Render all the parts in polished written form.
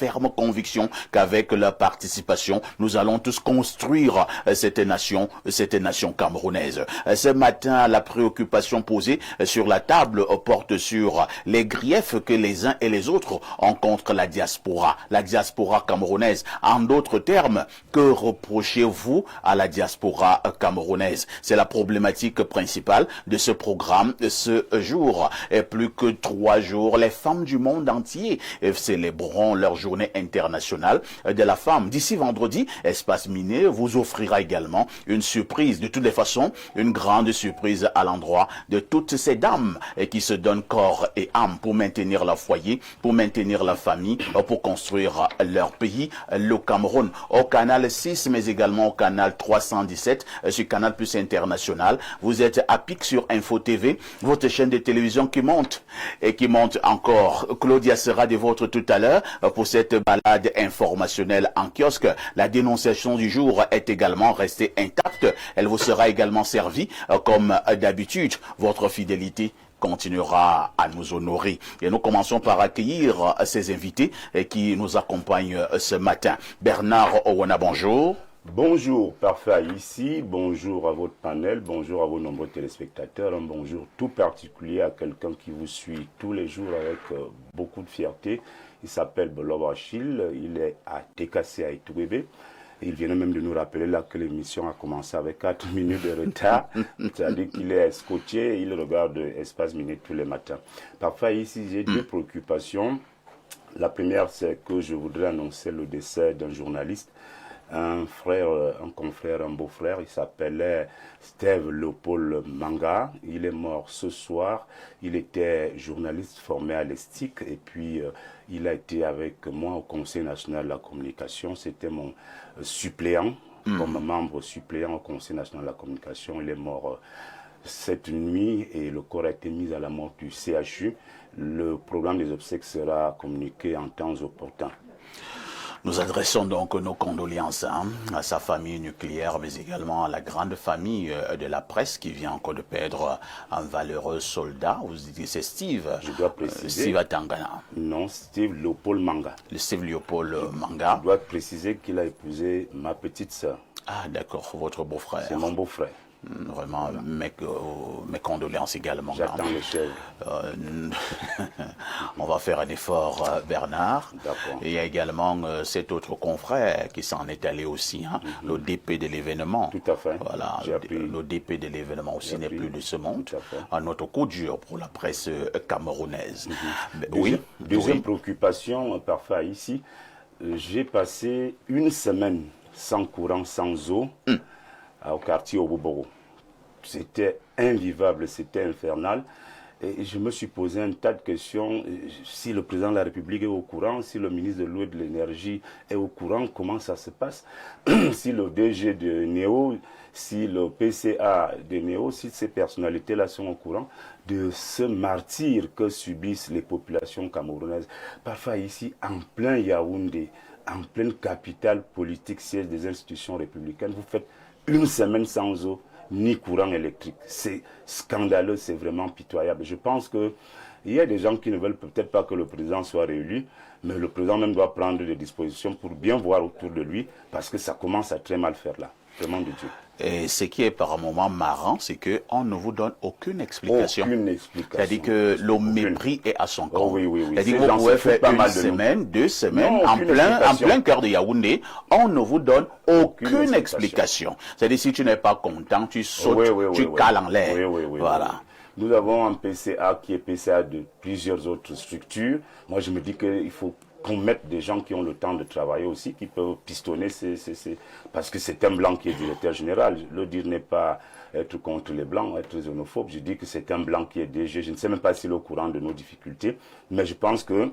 ferme conviction qu'avec leur participation, nous allons tous construire cette nation camerounaise. Ce matin, la préoccupation posée sur la table porte sur les griefs que les uns et les autres ont contre la diaspora camerounaise. En d'autres termes, que reprochez-vous à la diaspora camerounaise? C'est la problématique principale de ce programme ce jour. Et plus que 3 jours, les femmes du monde entier célébreront leur journée internationale de la femme. D'ici vendredi, Espace Miné vous offrira également une surprise. De toutes les façons, une grande surprise à l'endroit de toutes ces dames qui se donnent corps et âme pour maintenir leur foyer, pour maintenir leur famille, pour construire leur pays, le Cameroun. Au canal 6, mais également au canal 317, sur Canal Plus International. Vous êtes à pic sur Info TV, votre chaîne de télévision qui monte et qui monte encore. Claudia sera de votre tout à l'heure pour cette balade informationnelle en kiosque. La dénonciation du jour est également restée intacte. Elle vous sera également servie comme d'habitude. Votre fidélité continuera à nous honorer. Et nous commençons par accueillir ces invités qui nous accompagnent ce matin. Bernard Owana, bonjour. Bonjour, parfait ici, bonjour à votre panel, bonjour à vos nombreux téléspectateurs, un bonjour tout particulier à quelqu'un qui vous suit tous les jours avec beaucoup de fierté. Il s'appelle Bolob Achille, il est à TKC à Etoubébé. Il vient même de nous rappeler là que l'émission a commencé avec 4 minutes de retard, c'est-à-dire qu'il est scotché et il regarde Espace Miné tous les matins. Parfait ici, j'ai 2 préoccupations. La première, c'est que je voudrais annoncer le décès d'un journaliste, un frère, un confrère, un beau-frère. Il s'appelait Steve Léopold Manga. Il est mort ce soir. Il était journaliste formé à l'ESTIC et puis il a été avec moi au Conseil national de la communication. C'était mon suppléant, comme membre suppléant au Conseil national de la communication. Il est mort cette nuit et le corps a été mis à la mort du CHU. Le programme des obsèques sera communiqué en temps opportun. Nous adressons donc nos condoléances à sa famille nucléaire, mais également à la grande famille de la presse qui vient encore de perdre un valeureux soldat. Vous dites c'est Steve. Je dois préciser. Steve Atangana. Non, Steve Léopold Manga. Le Steve Léopold Manga. Je dois préciser qu'il a épousé ma petite sœur. Ah d'accord, votre beau-frère. C'est mon beau-frère. Vraiment, mes condoléances également. J'attends le chef. On va faire un effort, Bernard. Et il y a également cet autre confrère qui s'en est allé aussi, le DP de l'événement. Tout à fait. Voilà, le DP de l'événement aussi n'est plus de ce monde. Un autre coup dur pour la presse camerounaise. Deuxième préoccupation, parfois ici, j'ai passé une semaine sans courant, sans eau. Au quartier Obobogo. C'était invivable, c'était infernal. Et je me suis posé un tas de questions. Si le président de la République est au courant, si le ministre de l'eau et de l'énergie est au courant, comment ça se passe? Si le DG de Néo, si le PCA de Néo, si ces personnalités-là sont au courant de ce martyre que subissent les populations camerounaises. Parfois ici, en plein Yaoundé, en pleine capitale politique, siège des institutions républicaines, vous faites une semaine sans eau, ni courant électrique. C'est scandaleux, c'est vraiment pitoyable. Je pense qu'il y a des gens qui ne veulent peut-être pas que le président soit réélu, mais le président même doit prendre des dispositions pour bien voir autour de lui, parce que ça commence à très mal faire là. Vraiment de Dieu. Et ce qui est par un moment marrant, c'est qu'on ne vous donne aucune explication. Aucune explication. C'est-à-dire que le mépris est à son compte. Oh, oui. C'est-à-dire que vous pouvez faire une semaine, 2 semaines, en plein cœur de Yaoundé, on ne vous donne aucune explication. C'est-à-dire si tu n'es pas content, tu sautes, tu cales en l'air. Voilà. Nous avons un PCA qui est PCA de plusieurs autres structures. Moi, je me dis qu'il faut qu'on mette des gens qui ont le temps de travailler aussi, qui peuvent pistonner parce que c'est un blanc qui est directeur général. Le dire n'est pas être contre les blancs, être xénophobe. Je dis que c'est un blanc qui est DG. Je ne sais même pas s'il est au courant de nos difficultés, mais je pense que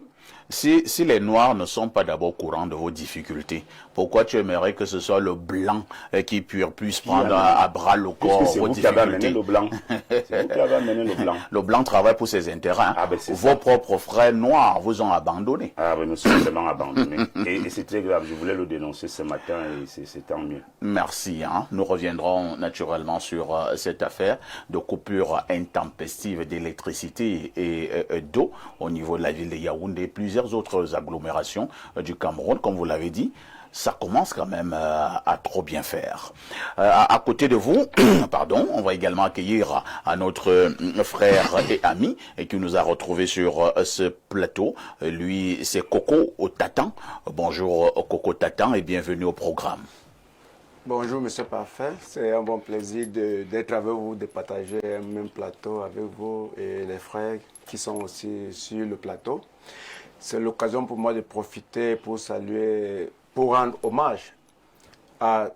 si les Noirs ne sont pas d'abord au courant de vos difficultés, pourquoi tu aimerais que ce soit le blanc qui puisse prendre à bras le corps vos difficultés? C'est vous qui avez amené le blanc. C'est vous qui avez amené le blanc. Le blanc travaille pour ses intérêts. Vos propres frères noirs vous ont abandonné. Nous sommes vraiment abandonnés. et c'est très grave. Je voulais le dénoncer ce matin et c'est tant mieux. Merci. Nous reviendrons naturellement sur cette affaire de coupure intempestive d'électricité et d'eau au niveau de la ville de Yaoundé. et plusieurs autres agglomérations du Cameroun, comme vous l'avez dit, ça commence quand même à trop bien faire. À côté de vous, pardon, on va également accueillir à notre frère et ami et qui nous a retrouvés sur ce plateau. Lui, c'est Coco Tatan. Bonjour Coco Tatan et bienvenue au programme. Bonjour Monsieur Parfait, c'est un bon plaisir d'être avec vous, de partager un même plateau avec vous et les frères qui sont aussi sur le plateau. C'est l'occasion pour moi de profiter pour saluer, pour rendre hommage à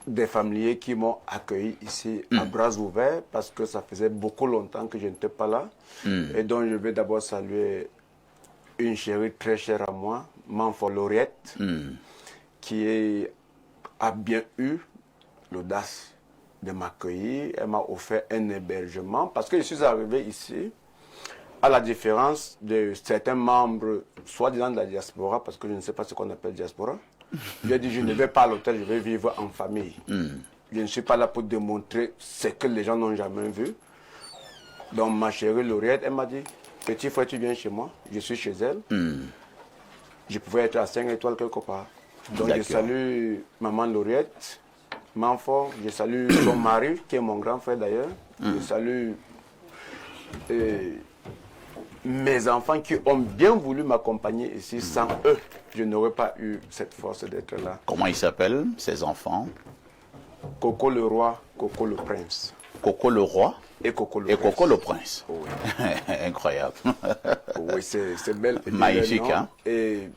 des familiers qui m'ont accueilli ici à bras ouverts parce que ça faisait beaucoup longtemps que je n'étais pas là. Et donc je vais d'abord saluer une chérie très chère à moi, Manfo Lauriette, qui a bien eu l'audace de m'accueillir. Elle m'a offert un hébergement parce que je suis arrivé ici à la différence de certains membres, soi-disant de la diaspora, parce que je ne sais pas ce qu'on appelle diaspora. J'ai dit, je ne vais pas à l'hôtel, je vais vivre en famille. Je ne suis pas là pour démontrer ce que les gens n'ont jamais vu. Donc ma chérie Lauriette, elle m'a dit, petit frère, tu viens chez moi, je suis chez elle. Je pouvais être à 5 étoiles quelque part. Donc je salue maman Lauriette, Manfort, je salue son mari, qui est mon grand frère d'ailleurs. Je salue mes enfants qui ont bien voulu m'accompagner ici. Sans eux, je n'aurais pas eu cette force d'être là. Comment ils s'appellent, ces enfants? Coco le roi, Coco le prince. Coco le roi et Coco le et prince. Coco le prince. Oui. Incroyable. Oui, c'est belle. Magnifique, hein? Et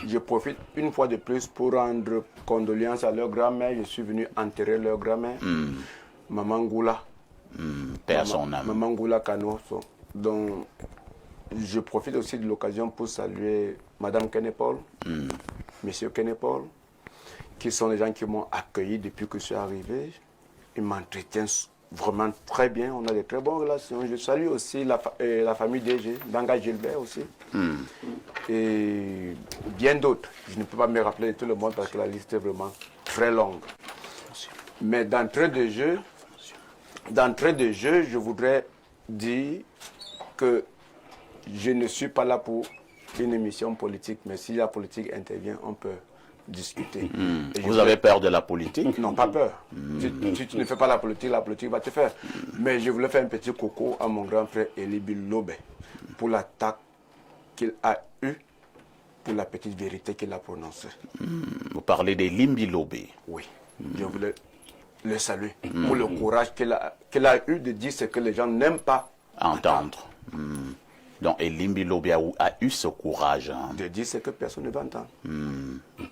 je profite une fois de plus pour rendre condoléances à leur grand-mère. Je suis venu enterrer leur grand-mère, Maman Goula. Paix à son âme. Maman Goula Kanoso. Donc, je profite aussi de l'occasion pour saluer Madame Kenepol, Monsieur Kenepol, qui sont les gens qui m'ont accueilli depuis que je suis arrivé. Ils m'entretiennent vraiment très bien. On a de très bonnes relations. Je salue aussi la famille DG, Danga Gilbert aussi. Et bien d'autres. Je ne peux pas me rappeler de tout le monde parce que la liste est vraiment très longue. Mais d'entrée de jeu, je voudrais dire que je ne suis pas là pour une émission politique, mais si la politique intervient, on peut discuter. Vous avez peur de la politique? Non, pas peur. Si tu ne fais pas la politique va te faire. Mais je voulais faire un petit coucou à mon grand frère Elibi Lobe pour l'attaque qu'il a eue, pour la petite vérité qu'il a prononcée. Vous parlez des Limbi Lobe? Oui. Je voulais le saluer pour le courage qu'il a eu de dire ce que les gens n'aiment pas Entendre. Donc, Limbi Lobe a eu ce courage. Hein. De dire ce que personne ne va entendre.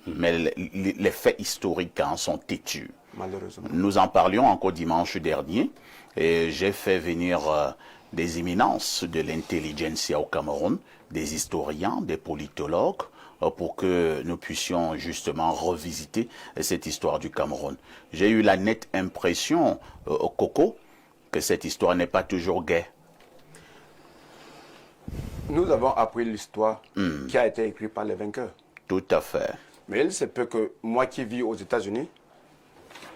Mais les faits historiques sont têtus. Malheureusement. Nous en parlions encore dimanche dernier et j'ai fait venir des éminences de l'intelligentsia au Cameroun, des historiens, des politologues, pour que nous puissions justement revisiter cette histoire du Cameroun. J'ai eu la nette impression, Coco, que cette histoire n'est pas toujours gaie. Nous avons appris l'histoire qui a été écrite par les vainqueurs. Tout à fait. Mais il se peut que moi qui vis aux États-Unis,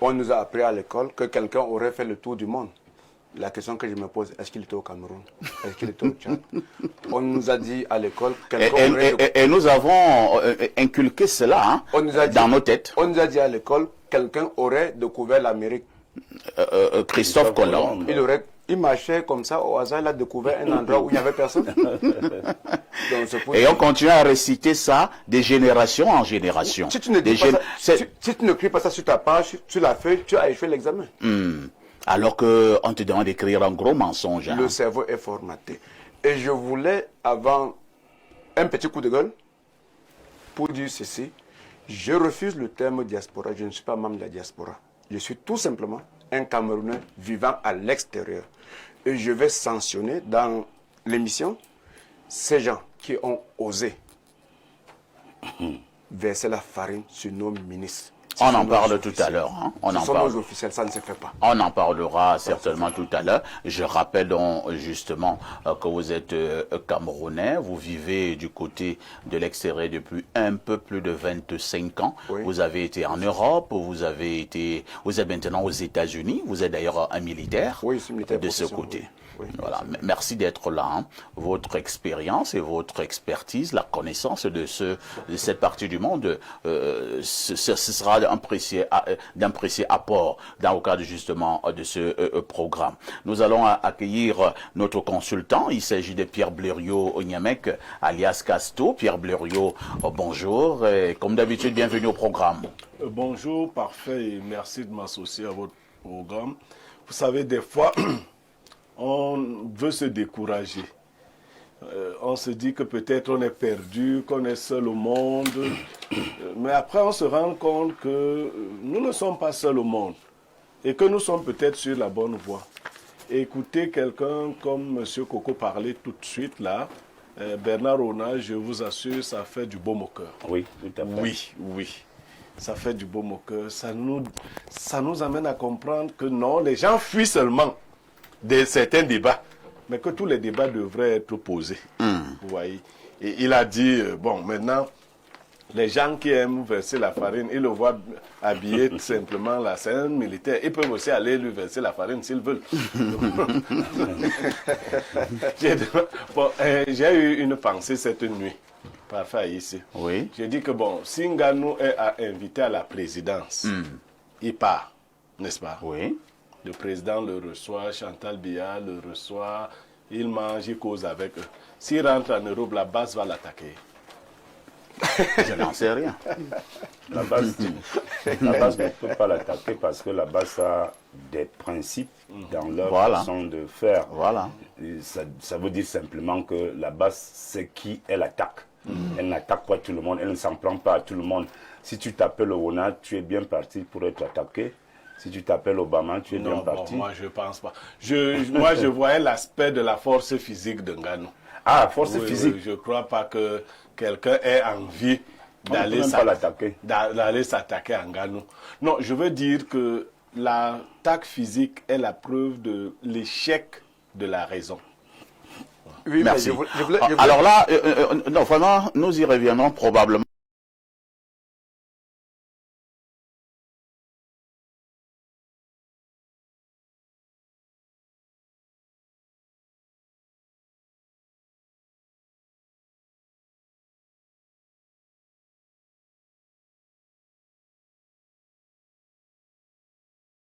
on nous a appris à l'école que quelqu'un aurait fait le tour du monde. La question que je me pose, est-ce qu'il était au Cameroun? Est-ce qu'il était au Tchad? On nous a dit à l'école que quelqu'un aurait... Et nous avons inculqué cela dans nos têtes. On nous a dit à l'école quelqu'un aurait découvert l'Amérique. Christophe Colomb. Il marchait comme ça au hasard, il a découvert un endroit où il n'y avait personne. Donc, et on continue à réciter ça de génération en génération. Si tu ne cries pas ça sur ta page, sur la feuille, tu as échoué l'examen. Alors qu'on te demande d'écrire un gros mensonge. Le cerveau est formaté. Et je voulais, avant un petit coup de gueule, pour dire ceci, je refuse le terme diaspora. Je ne suis pas membre de la diaspora. Je suis tout simplement un Camerounais vivant à l'extérieur. Et je vais sanctionner dans l'émission ces gens qui ont osé verser la farine sur nos ministres. On en parle tout à l'heure. Hein? On en parle. Nos officiels, ça ne se fait pas. On en parlera certainement tout à l'heure. Je rappelle donc justement que vous êtes Camerounais, vous vivez du côté de l'extérieur depuis un peu plus de 25 ans. Oui. Vous avez été en Europe, vous êtes maintenant aux États-Unis, vous êtes d'ailleurs un militaire, oui, je suis militaire de ce côté. Oui. Oui. Voilà, merci d'être là. Hein. Votre expérience et votre expertise, la connaissance de cette partie du monde, ce sera d'un précieux apport dans le cadre justement de ce programme. Nous allons accueillir notre consultant. Il s'agit de Pierre Blériot Onyamec, alias Casto. Pierre Blériot, bonjour. Et comme d'habitude, bienvenue au programme. Bonjour, parfait, et merci de m'associer à votre programme. Vous savez, des fois, on veut se décourager. On se dit que peut-être on est perdu, qu'on est seul au monde. Mais après, on se rend compte que nous ne sommes pas seuls au monde et que nous sommes peut-être sur la bonne voie. Écoutez quelqu'un comme M. Coco parler tout de suite là, Bernard Ona, je vous assure, ça fait du baume au cœur. Oui, tout à fait. Oui. Ça fait du baume au cœur. Ça nous amène à comprendre que non, les gens fuient seulement de certains débats, mais que tous les débats devraient être posés. Vous voyez. Et il a dit, bon, maintenant, les gens qui aiment verser la farine, ils le voient habillé tout simplement la scène militaire. Ils peuvent aussi aller lui verser la farine s'ils veulent. J'ai eu une pensée cette nuit. Parfait ici. Oui. J'ai dit que bon, si Nganou est invité à la présidence, il part, n'est-ce pas? Oui. Le président le reçoit, Chantal Biya le reçoit, il mange, il cause avec eux. S'il rentre en Europe, la base va l'attaquer. Je n'en sais rien. La base ne peut pas l'attaquer parce que la base a des principes dans leur façon de faire. Voilà. Et ça veut dire simplement que la base, c'est qui elle attaque. Elle n'attaque pas tout le monde, elle ne s'en prend pas à tout le monde. Si tu t'appelles Owona, tu es bien parti pour être attaqué. Si tu t'appelles Obama, tu es bien parti. Bon, moi, je ne pense pas. Moi, je voyais l'aspect de la force physique de Nganou. Ah, force physique. Oui, je ne crois pas que quelqu'un ait envie d'aller s'attaquer à Nganou. Non, je veux dire que l'attaque physique est la preuve de l'échec de la raison. Oui, merci. Alors là, non, vraiment, nous y reviendrons probablement.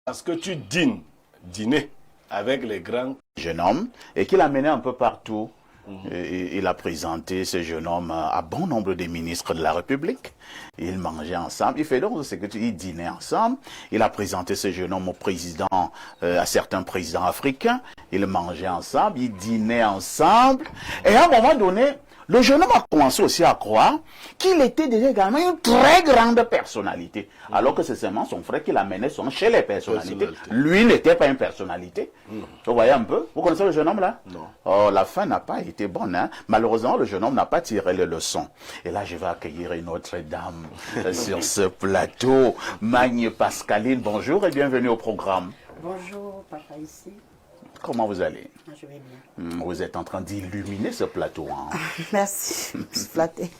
Parce que tu dîner avec les grands Jeune homme, et qu'il a mené un peu partout. Il a présenté ce jeune homme à bon nombre de ministres de la République. Ils mangeaient ensemble. Il fait donc ce que ils dînaient ensemble. Il a présenté ce jeune homme au président, à certains présidents africains. Ils mangeaient ensemble, ils dînaient ensemble. Et à un moment donné, le jeune homme a commencé aussi à croire qu'il était déjà également une très grande personnalité. Alors que c'est seulement son frère qui l'amenait chez les personnalités. Lui n'était pas une personnalité. Vous voyez un peu? Vous connaissez le jeune homme là? Non. Oh, la fin n'a pas été bonne. Hein? Malheureusement, le jeune homme n'a pas tiré les leçons. Et là, je vais accueillir une autre dame sur ce plateau. Magne Pascaline, bonjour et bienvenue au programme. Bonjour, papa ici. Comment vous allez? Je vais bien. Vous êtes en train d'illuminer ce plateau. Hein? Merci, je suis flattée.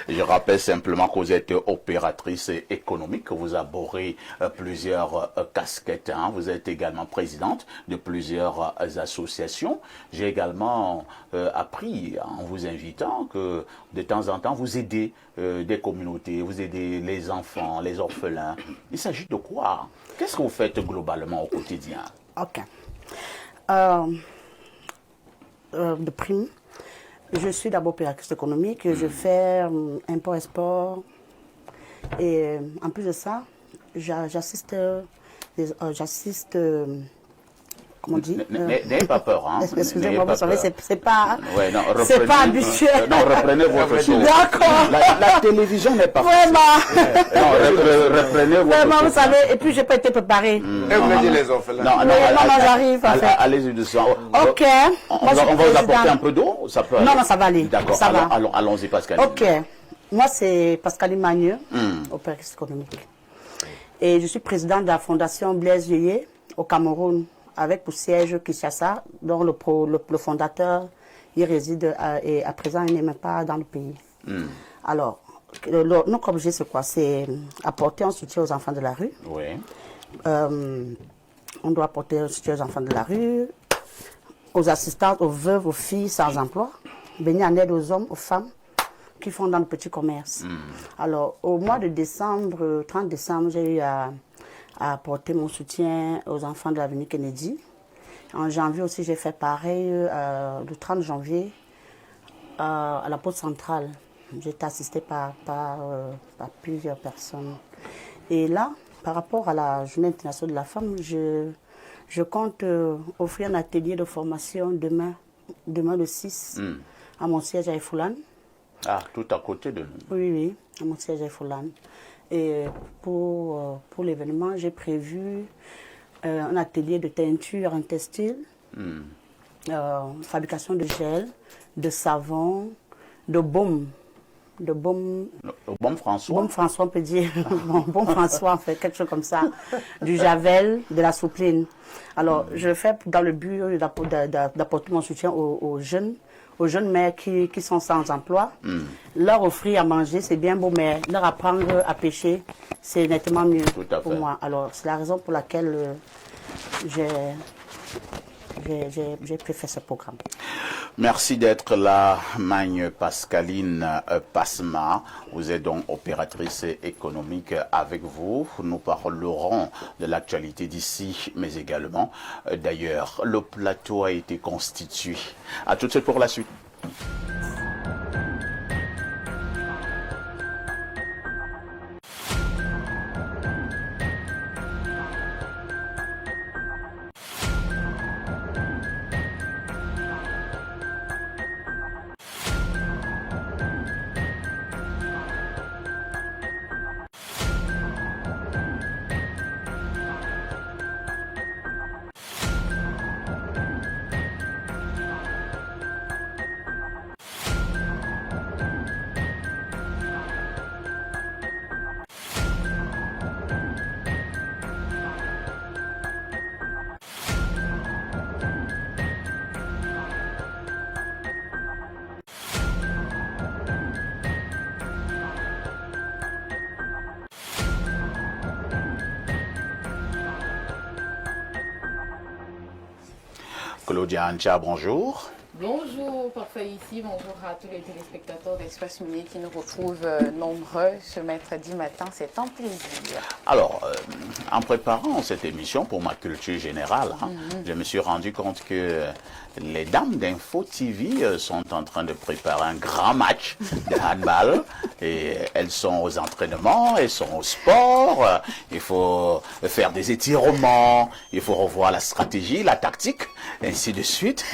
Je rappelle simplement que vous êtes opératrice économique, que vous arborez plusieurs casquettes. Hein? Vous êtes également présidente de plusieurs associations. J'ai également appris en vous invitant que de temps en temps vous aidez des communautés, vous aidez les enfants, les orphelins. Il s'agit de quoi? Qu'est-ce que vous faites globalement au quotidien? Ok. De prime, je suis d'abord opératrice économique, je fais import-export et en plus de ça, j'assiste, comment on dit? N'ayez pas peur, hein. Excusez-moi, vous savez, c'est pas, ouais, non, c'est pas habituel. Non, reprenez votre chose. D'accord. La télévision n'est pas Vraiment. Non, reprenez votre Vraiment, chose. vous savez, et puis j'ai pas été préparée. Et vous voulez dire les orphelins? Non, j'arrive. Allez-y doucement. Ok. On va vous apporter un peu d'eau, ça peut aller. Non, ça va aller. D'accord, Ça va. allons-y Pascaline. Ok. Moi, c'est Pascaline Magneux, opératrice économique. Et je suis présidente de la fondation Blaise Yeye au Cameroun, avec pour siège Kinshasa, dont le fondateur, il réside et à présent, il n'est même pas dans le pays. Alors, notre objet, c'est quoi? C'est apporter un soutien aux enfants de la rue. Oui. On doit apporter un soutien aux enfants de la rue. aux assistantes, aux veuves, aux filles sans emploi, venir en aide aux hommes, aux femmes qui font dans le petit commerce. Alors, au mois de décembre, 30 décembre, j'ai eu à apporter mon soutien aux enfants de l'avenue Kennedy. En janvier aussi, j'ai fait pareil, le 30 janvier, à la poste centrale. J'ai été assistée par plusieurs personnes. Et là, par rapport à la Journée internationale de la femme, je compte offrir un atelier de formation demain le 6, à mon siège à Ifoulane. Ah, tout à côté de nous. Oui, à mon siège à Ifoulane. Et pour l'événement, j'ai prévu un atelier de teinture en textile, fabrication de gel, de savon, de baume. Le baume François. Baume François, on peut dire. Baume François, en fait, quelque chose comme ça. Du javel, de la soupline. Alors, je le fais dans le but d'apporter mon soutien aux jeunes mères qui sont sans emploi. Leur offrir à manger, c'est bien beau, mais leur apprendre à pêcher, c'est nettement mieux pour moi. Alors, c'est la raison pour laquelle j'ai préféré ce programme. Merci d'être là, Magne Pascaline Pasma. Vous êtes donc opératrice économique avec vous. Nous parlerons de l'actualité d'ici, mais également d'ailleurs. Le plateau a été constitué. À tout de suite pour la suite. Claudia Ancha, bonjour. Bonjour, parfait ici. Bonjour à tous les téléspectateurs d'Espace Minier qui nous retrouvent nombreux ce mercredi matin. C'est un plaisir. Alors, en préparant cette émission pour ma culture générale, je me suis rendu compte que les dames d'Info TV sont en train de préparer un grand match de handball. Et elles sont aux entraînements, elles sont au sport. Il faut faire des étirements, il faut revoir la stratégie, la tactique, ainsi de suite.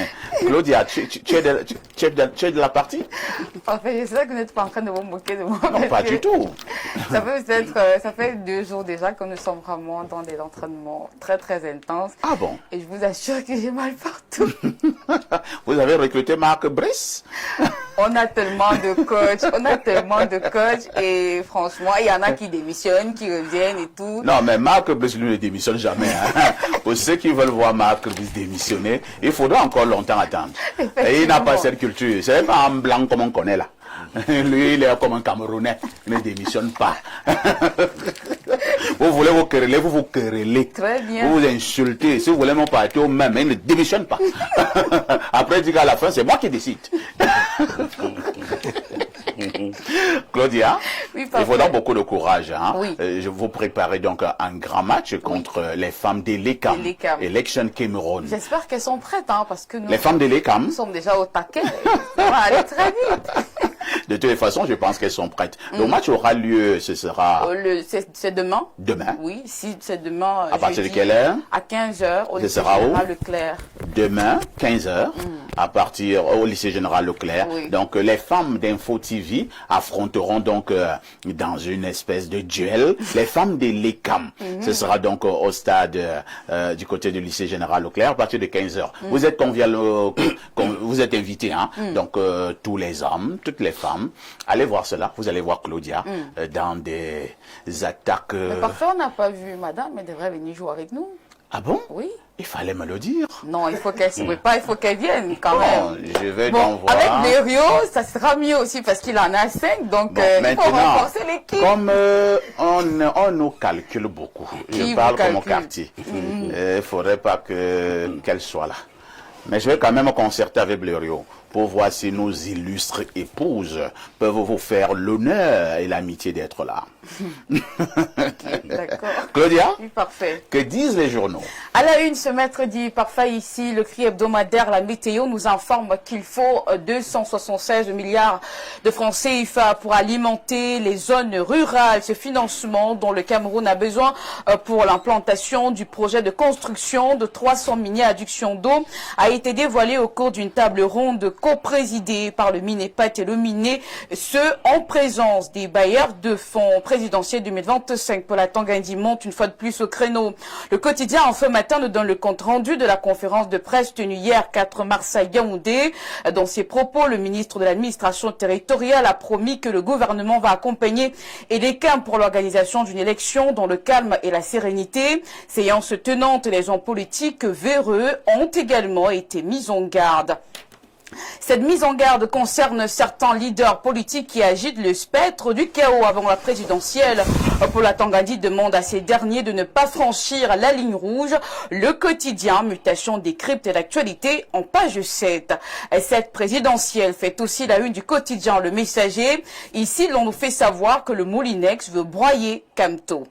Claudia, tu es de la partie? Parfait, c'est ça que vous n'êtes pas en train de vous moquer de moi. Non, pas du tout. Ça fait 2 jours déjà que nous sommes vraiment dans des entraînements très très intenses. Ah bon? Et je vous assure que j'ai mal partout. Vous avez recruté Marc Brice? On a tellement de coachs, et franchement, il y en a qui démissionnent, qui reviennent et tout. Non, mais Marc Brice, lui, ne démissionne jamais. Pour ceux qui veulent voir Marc Brice démissionner, il faudra encore longtemps attendre. Et il n'a pas cette culture. C'est pas un blanc comme on connaît là. Lui, il est comme un Camerounais. Il ne démissionne pas. Vous voulez vous quereller, vous vous querellez. Très bien. Vous vous insultez. Si vous voulez mon parti au même, il ne démissionne pas. Après, il dit qu'à la fin, c'est moi qui décide. Claudia, oui, il faudra beaucoup de courage. Hein? Oui. Je vous préparez donc un grand match contre les femmes de l'ECAM, Election Cameroun. J'espère qu'elles sont prêtes, hein, parce que les femmes de l'ECAM, nous sommes déjà au taquet. Ça va aller très vite. De toutes les façons, je pense qu'elles sont prêtes. Le match aura lieu, ce sera... c'est demain. Demain? Oui, si c'est demain. À partir de quelle heure? À 15h au lycée Général Leclerc. Demain, 15h, à partir au lycée Général Leclerc. Oui. Donc, les femmes d'Info TV affronteront donc dans une espèce de duel les femmes de l'ECAM. Ce sera donc au stade du côté du lycée Général Leclerc à partir de 15h. Vous êtes vous êtes invités, hein? Donc, tous les hommes, toutes les femmes, allez voir cela. Vous allez voir Claudia dans des attaques. Mais parfois, on n'a pas vu madame, elle devrait venir jouer avec nous. Ah bon? Oui. Il fallait me le dire. Non, il faut qu'elle se prépare, il faut qu'elle vienne quand même. Je vais donc voir. Avec Berio, ça sera mieux aussi parce qu'il en a 5, donc il faut renforcer l'équipe. Comme on nous calcule beaucoup, je parle comme au quartier. Il ne faudrait pas qu'elle soit là. Mais je vais quand même concerter avec Blériot pour voir si nos illustres épouses peuvent vous faire l'honneur et l'amitié d'être là. D'accord. Claudia, Oui, parfait. que disent les journaux? À la une, ce mercredi, parfait ici, le cri hebdomadaire, la météo nous informe qu'il faut 276 milliards de francs CFA pour alimenter les zones rurales. Ce financement dont le Cameroun a besoin pour l'implantation du projet de construction de 300 mini-adductions d'eau a été dévoilé au cours d'une table ronde co-présidée par le Minepat et le Miné, ce en présence des bailleurs de fonds présidentiels 2025. Paula Tangandi monte une fois de plus au créneau. Le quotidien en ce matin nous donne le compte rendu de la conférence de presse tenue hier 4 mars à Yaoundé. Dans ses propos, le ministre de l'administration territoriale a promis que le gouvernement va accompagner et les camps pour l'organisation d'une élection dans le calme et la sérénité. Séances tenantes, les hommes politiques véreux ont également été mis en garde. Cette mise en garde concerne certains leaders politiques qui agitent le spectre du chaos avant la présidentielle. Paula Tangandi demande à ces derniers de ne pas franchir la ligne rouge. Le quotidien, mutation décrypte l'actualité en page 7. Cette présidentielle fait aussi la une du quotidien Le Messager. Ici, l'on nous fait savoir que le Moulinex veut broyer Camto.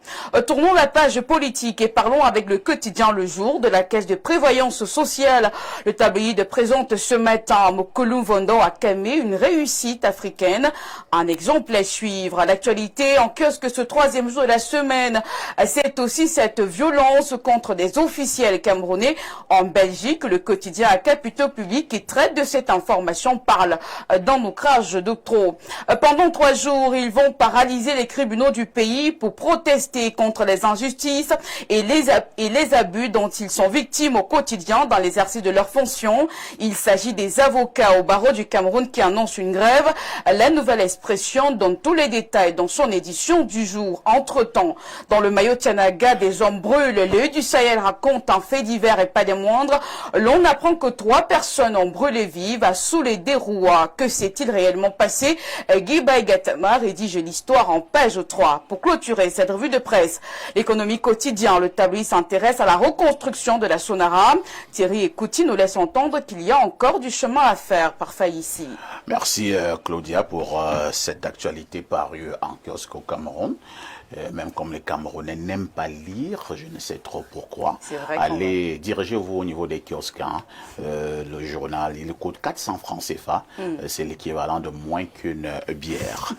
Tournons la page politique et parlons avec le quotidien Le Jour de la Caisse de prévoyance sociale. Le tabloïd présente ce matin Mokolo Vondo à Kamé une réussite africaine. Un exemple à suivre. À l'actualité, en kiosque ce troisième jour de la semaine, c'est aussi cette violence contre des officiels camerounais en Belgique. Le quotidien à Capitaux Public qui traite de cette information parle dans nos crages doctoraux. Pendant 3 jours, ils vont paralyser les tribunaux du pays pour protester contre les injustices et les abus dont ils sont victimes au quotidien dans l'exercice de leurs fonctions. Il s'agit des avocats au barreau du Cameroun qui annoncent une grève. La nouvelle expression donne tous les détails dans son édition du jour. Entre-temps, dans le maillot Tianaga, des hommes brûlent. Le du Sahel raconte un fait divers et pas des moindres. L'on apprend que 3 personnes ont brûlé vives à Soulé des Roua. Que s'est-il réellement passé? Guy Baïgatama rédige l'histoire en page 3. Pour clôturer cette revue de presse, l'économie quotidien, le tabloïd s'intéresse à la reconstruction de la Sonara. Thierry Ekouti nous laisse entendre qu'il y a encore du chemin à faire. Parfait ici. Merci Claudia pour cette actualité parue en kiosque au Cameroun. Même comme les Camerounais n'aiment pas lire, je ne sais trop pourquoi. Allez, dirigez-vous au niveau des kiosques. Hein. Le journal, il coûte 400 francs CFA. C'est l'équivalent de moins qu'une bière.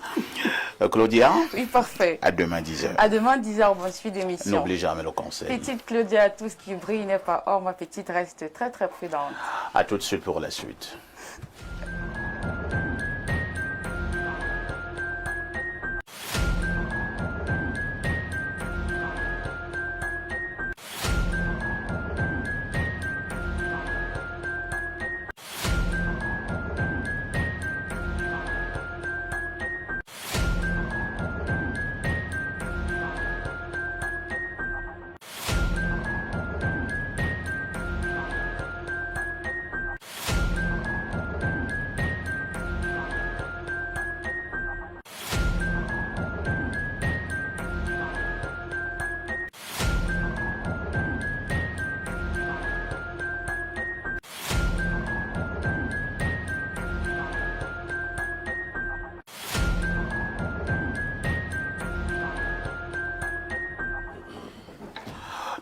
Claudia? Oui, parfait. À demain 10h. À demain 10h, bonne suite d'émission. N'oublie jamais le conseil. Petite Claudia, tout ce qui brille n'est pas or. Ma petite reste très très prudente. À tout de suite pour la suite.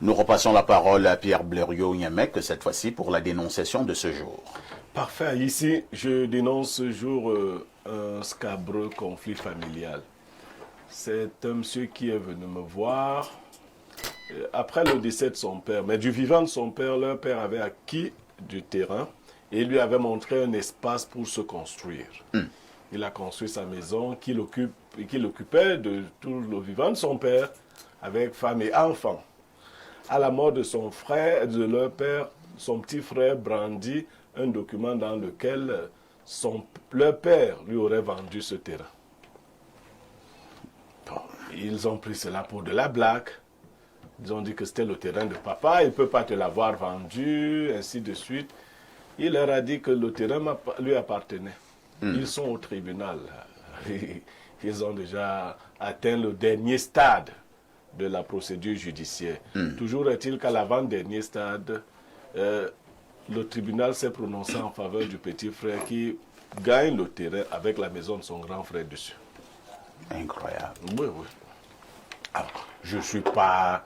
Nous repassons la parole à Pierre Blériot-Niamek, cette fois-ci pour la dénonciation de ce jour. Parfait. Ici, je dénonce ce jour un scabreux conflit familial. C'est un monsieur qui est venu me voir après le décès de son père, mais du vivant de son père, leur père avait acquis du terrain et lui avait montré un espace pour se construire. Il a construit sa maison qu'il occupait de tout le vivant de son père avec femme et enfants. À la mort de son frère, de leur père, son petit frère brandit un document dans lequel leur père lui aurait vendu ce terrain. Bon, ils ont pris cela pour de la blague. Ils ont dit que c'était le terrain de papa, il ne peut pas te l'avoir vendu, ainsi de suite. Il leur a dit que le terrain lui appartenait. Ils sont au tribunal. Ils ont déjà atteint le dernier stade de la procédure judiciaire. Toujours est-il qu'à l'avant-dernier stade, le tribunal s'est prononcé en faveur du petit frère qui gagne le terrain avec la maison de son grand frère dessus. Incroyable. Oui, oui. Alors, je ne suis pas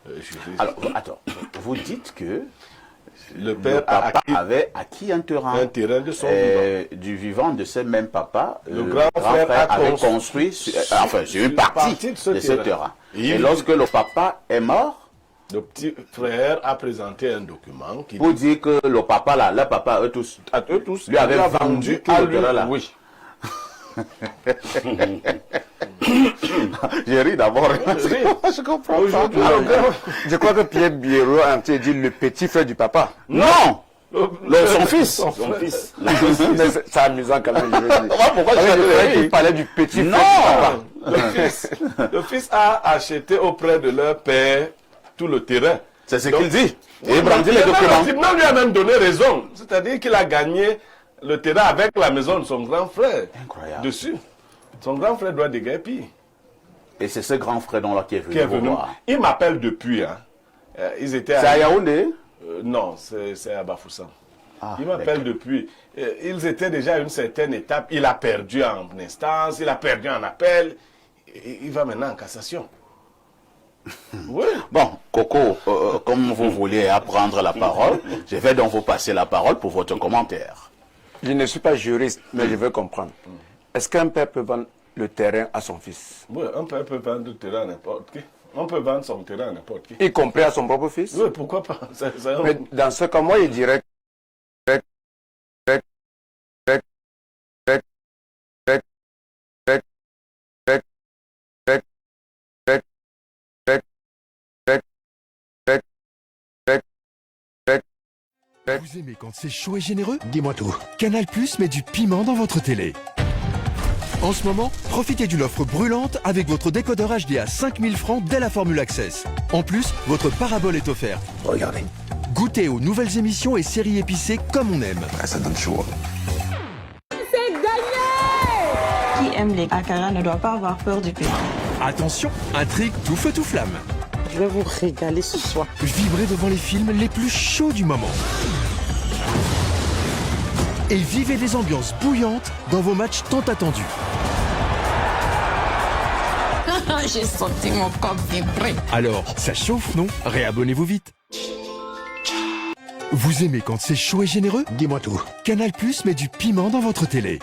juriste. Alors, attends, vous dites que Le père papa avait acquis un terrain de son vivant. du vivant de ce même papa. Le grand frère avait a construit sur une partie de ce terrain. Et lorsque le papa est mort, le petit frère a présenté un document qui pour dire que le papa, là, le papa, eux tous, lui avait vendu tout le terrain là. Oui. J'ai ri d'abord. Je comprends pas. Je crois que Pierre Biero a dit le petit frère du papa. Non, son fils. Son fils. Mais c'est amusant quand même, je veux dire. Pourquoi Il parlait du petit frère du papa. Le fils a acheté auprès de leur père tout le terrain. C'est ce qu'il dit. Oui, Et il brandit les le documents. tribunal lui a même donné raison. C'est-à-dire qu'il a gagné le terrain avec la maison de son grand frère. Incroyable. Dessus. Son grand frère doit déguerpir. Et c'est ce grand frère là qui est venu vous voir. Il m'appelle depuis. Hein. Ils étaient C'est à Yaoundé? Non, c'est à Bafoussam. Ah, Il m'appelle depuis. Ils étaient déjà à une certaine étape. Il a perdu en instance, il a perdu en appel. Il va maintenant en cassation. Oui. Bon, Coco, comme vous voulez apprendre la parole, je vais donc vous passer la parole pour votre commentaire. Je ne suis pas juriste, mais je veux comprendre. Est-ce qu'un père peut vendre le terrain à son fils? Oui, un père peut vendre le terrain à n'importe qui. On peut vendre son terrain à n'importe qui. Y compris à son propre fils? Oui, pourquoi pas? Mais dans ce cas, moi, il dirait Vous aimez quand c'est chaud et généreux? Dis-moi tout. Canal Plus met du piment dans votre télé. En ce moment, profitez d'une offre brûlante avec votre décodeur HD à 5000 francs dès la formule Access. En plus, votre parabole est offerte. Regardez, Goûtez aux nouvelles émissions et séries épicées comme on aime. ça donne chaud. Qui aime les akara ne doit pas avoir peur du piment. Attention, intrigue tout feu tout flamme. Je vais vous régaler ce soir. Vibrez devant les films les plus chauds du moment. Et vivez des ambiances bouillantes dans vos matchs tant attendus. J'ai senti mon corps vibrer. Alors, ça chauffe, non? Réabonnez-vous vite. Vous aimez quand c'est chaud et généreux? Dis-moi tout. Canal Plus met du piment dans votre télé.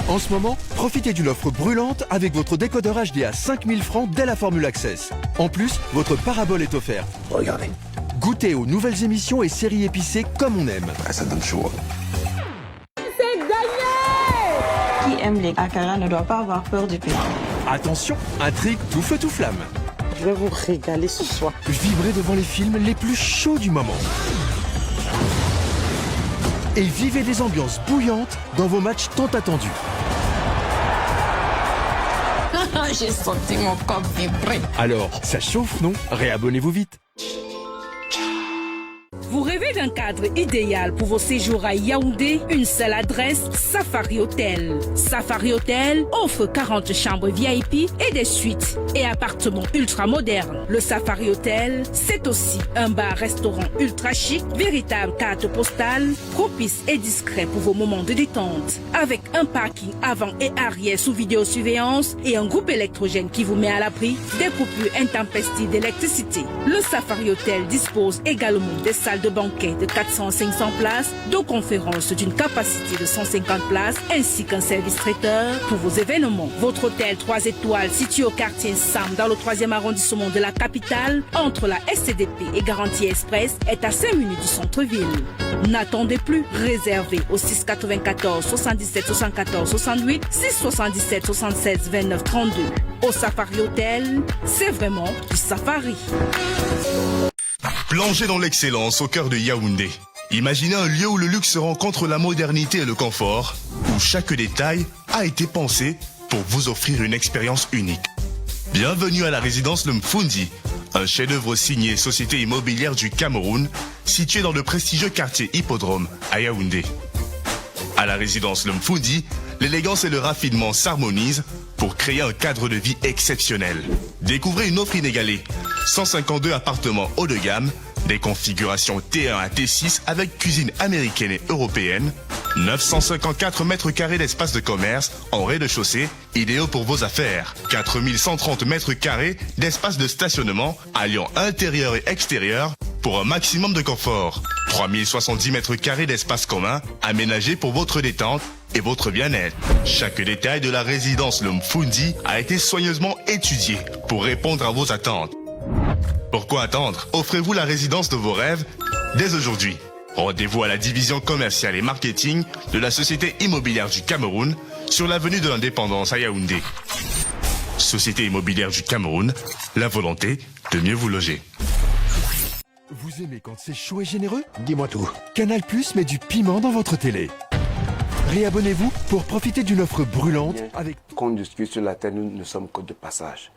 En ce moment, profitez d'une offre brûlante avec votre décodeur HD à 5000 francs dès la formule Access. En plus, votre parabole est offerte. Regardez, Goûtez aux nouvelles émissions et séries épicées comme on aime. ça donne chaud. Qui aime les akara ne doit pas avoir peur du piment. Attention, intrigue tout feu tout flamme. Je vais vous régaler ce soir. Vibrez devant les films les plus chauds du moment. Et vivez des ambiances bouillantes dans vos matchs tant attendus. J'ai senti mon corps vibrer. Alors, ça chauffe, non? Réabonnez-vous vite. Vous rêvez d'un cadre idéal pour vos séjours à Yaoundé? Une seule adresse, Safari Hotel. Safari Hotel offre 40 chambres VIP et des suites et appartements ultra modernes. Le Safari Hotel, c'est aussi un bar-restaurant ultra chic, véritable carte postale, propice et discret pour vos moments de détente. Avec un parking avant et arrière sous vidéosurveillance et un groupe électrogène qui vous met à l'abri des coupures intempestives d'électricité. Le Safari Hotel dispose également des salles de banquet de 400 à 500 places, de conférences d'une capacité de 150 places, ainsi qu'un service traiteur pour vos événements. Votre hôtel 3 étoiles situé au quartier Sam dans le 3e arrondissement de la capitale, entre la SCDP et Garantie Express, est à 5 minutes du centre-ville. N'attendez plus, réservez au 694 77 74 68, 677 76 29 32. Au Safari Hotel, c'est vraiment du safari. Plongez dans l'excellence au cœur de Yaoundé. Imaginez un lieu où le luxe rencontre la modernité et le confort, où chaque détail a été pensé pour vous offrir une expérience unique. Bienvenue à la résidence Le Mfundi, un chef-d'œuvre signé Société immobilière du Cameroun, situé dans le prestigieux quartier Hippodrome à Yaoundé. À la résidence Le Mfundi, l'élégance et le raffinement s'harmonisent pour créer un cadre de vie exceptionnel. Découvrez une offre inégalée. 152 appartements haut de gamme, Des configurations T1 à T6 avec cuisine américaine et européenne. 954 mètres carrés d'espace de commerce en rez-de-chaussée, idéaux pour vos affaires. 4130 mètres carrés d'espace de stationnement, alliant intérieur et extérieur pour un maximum de confort. 3070 mètres carrés d'espace commun, aménagés pour votre détente et votre bien-être. Chaque détail de la résidence Le Mfundi a été soigneusement étudié pour répondre à vos attentes. Pourquoi attendre? Offrez-vous la résidence de vos rêves dès aujourd'hui. Rendez-vous à la division commerciale et marketing de la Société immobilière du Cameroun sur l'avenue de l'Indépendance à Yaoundé. Société immobilière du Cameroun, la volonté de mieux vous loger. Vous aimez quand c'est chaud et généreux? Dis-moi tout. Canal Plus met du piment dans votre télé. Réabonnez-vous pour profiter d'une offre brûlante avec... Qu'on discute sur la terre, nous ne sommes que de passage.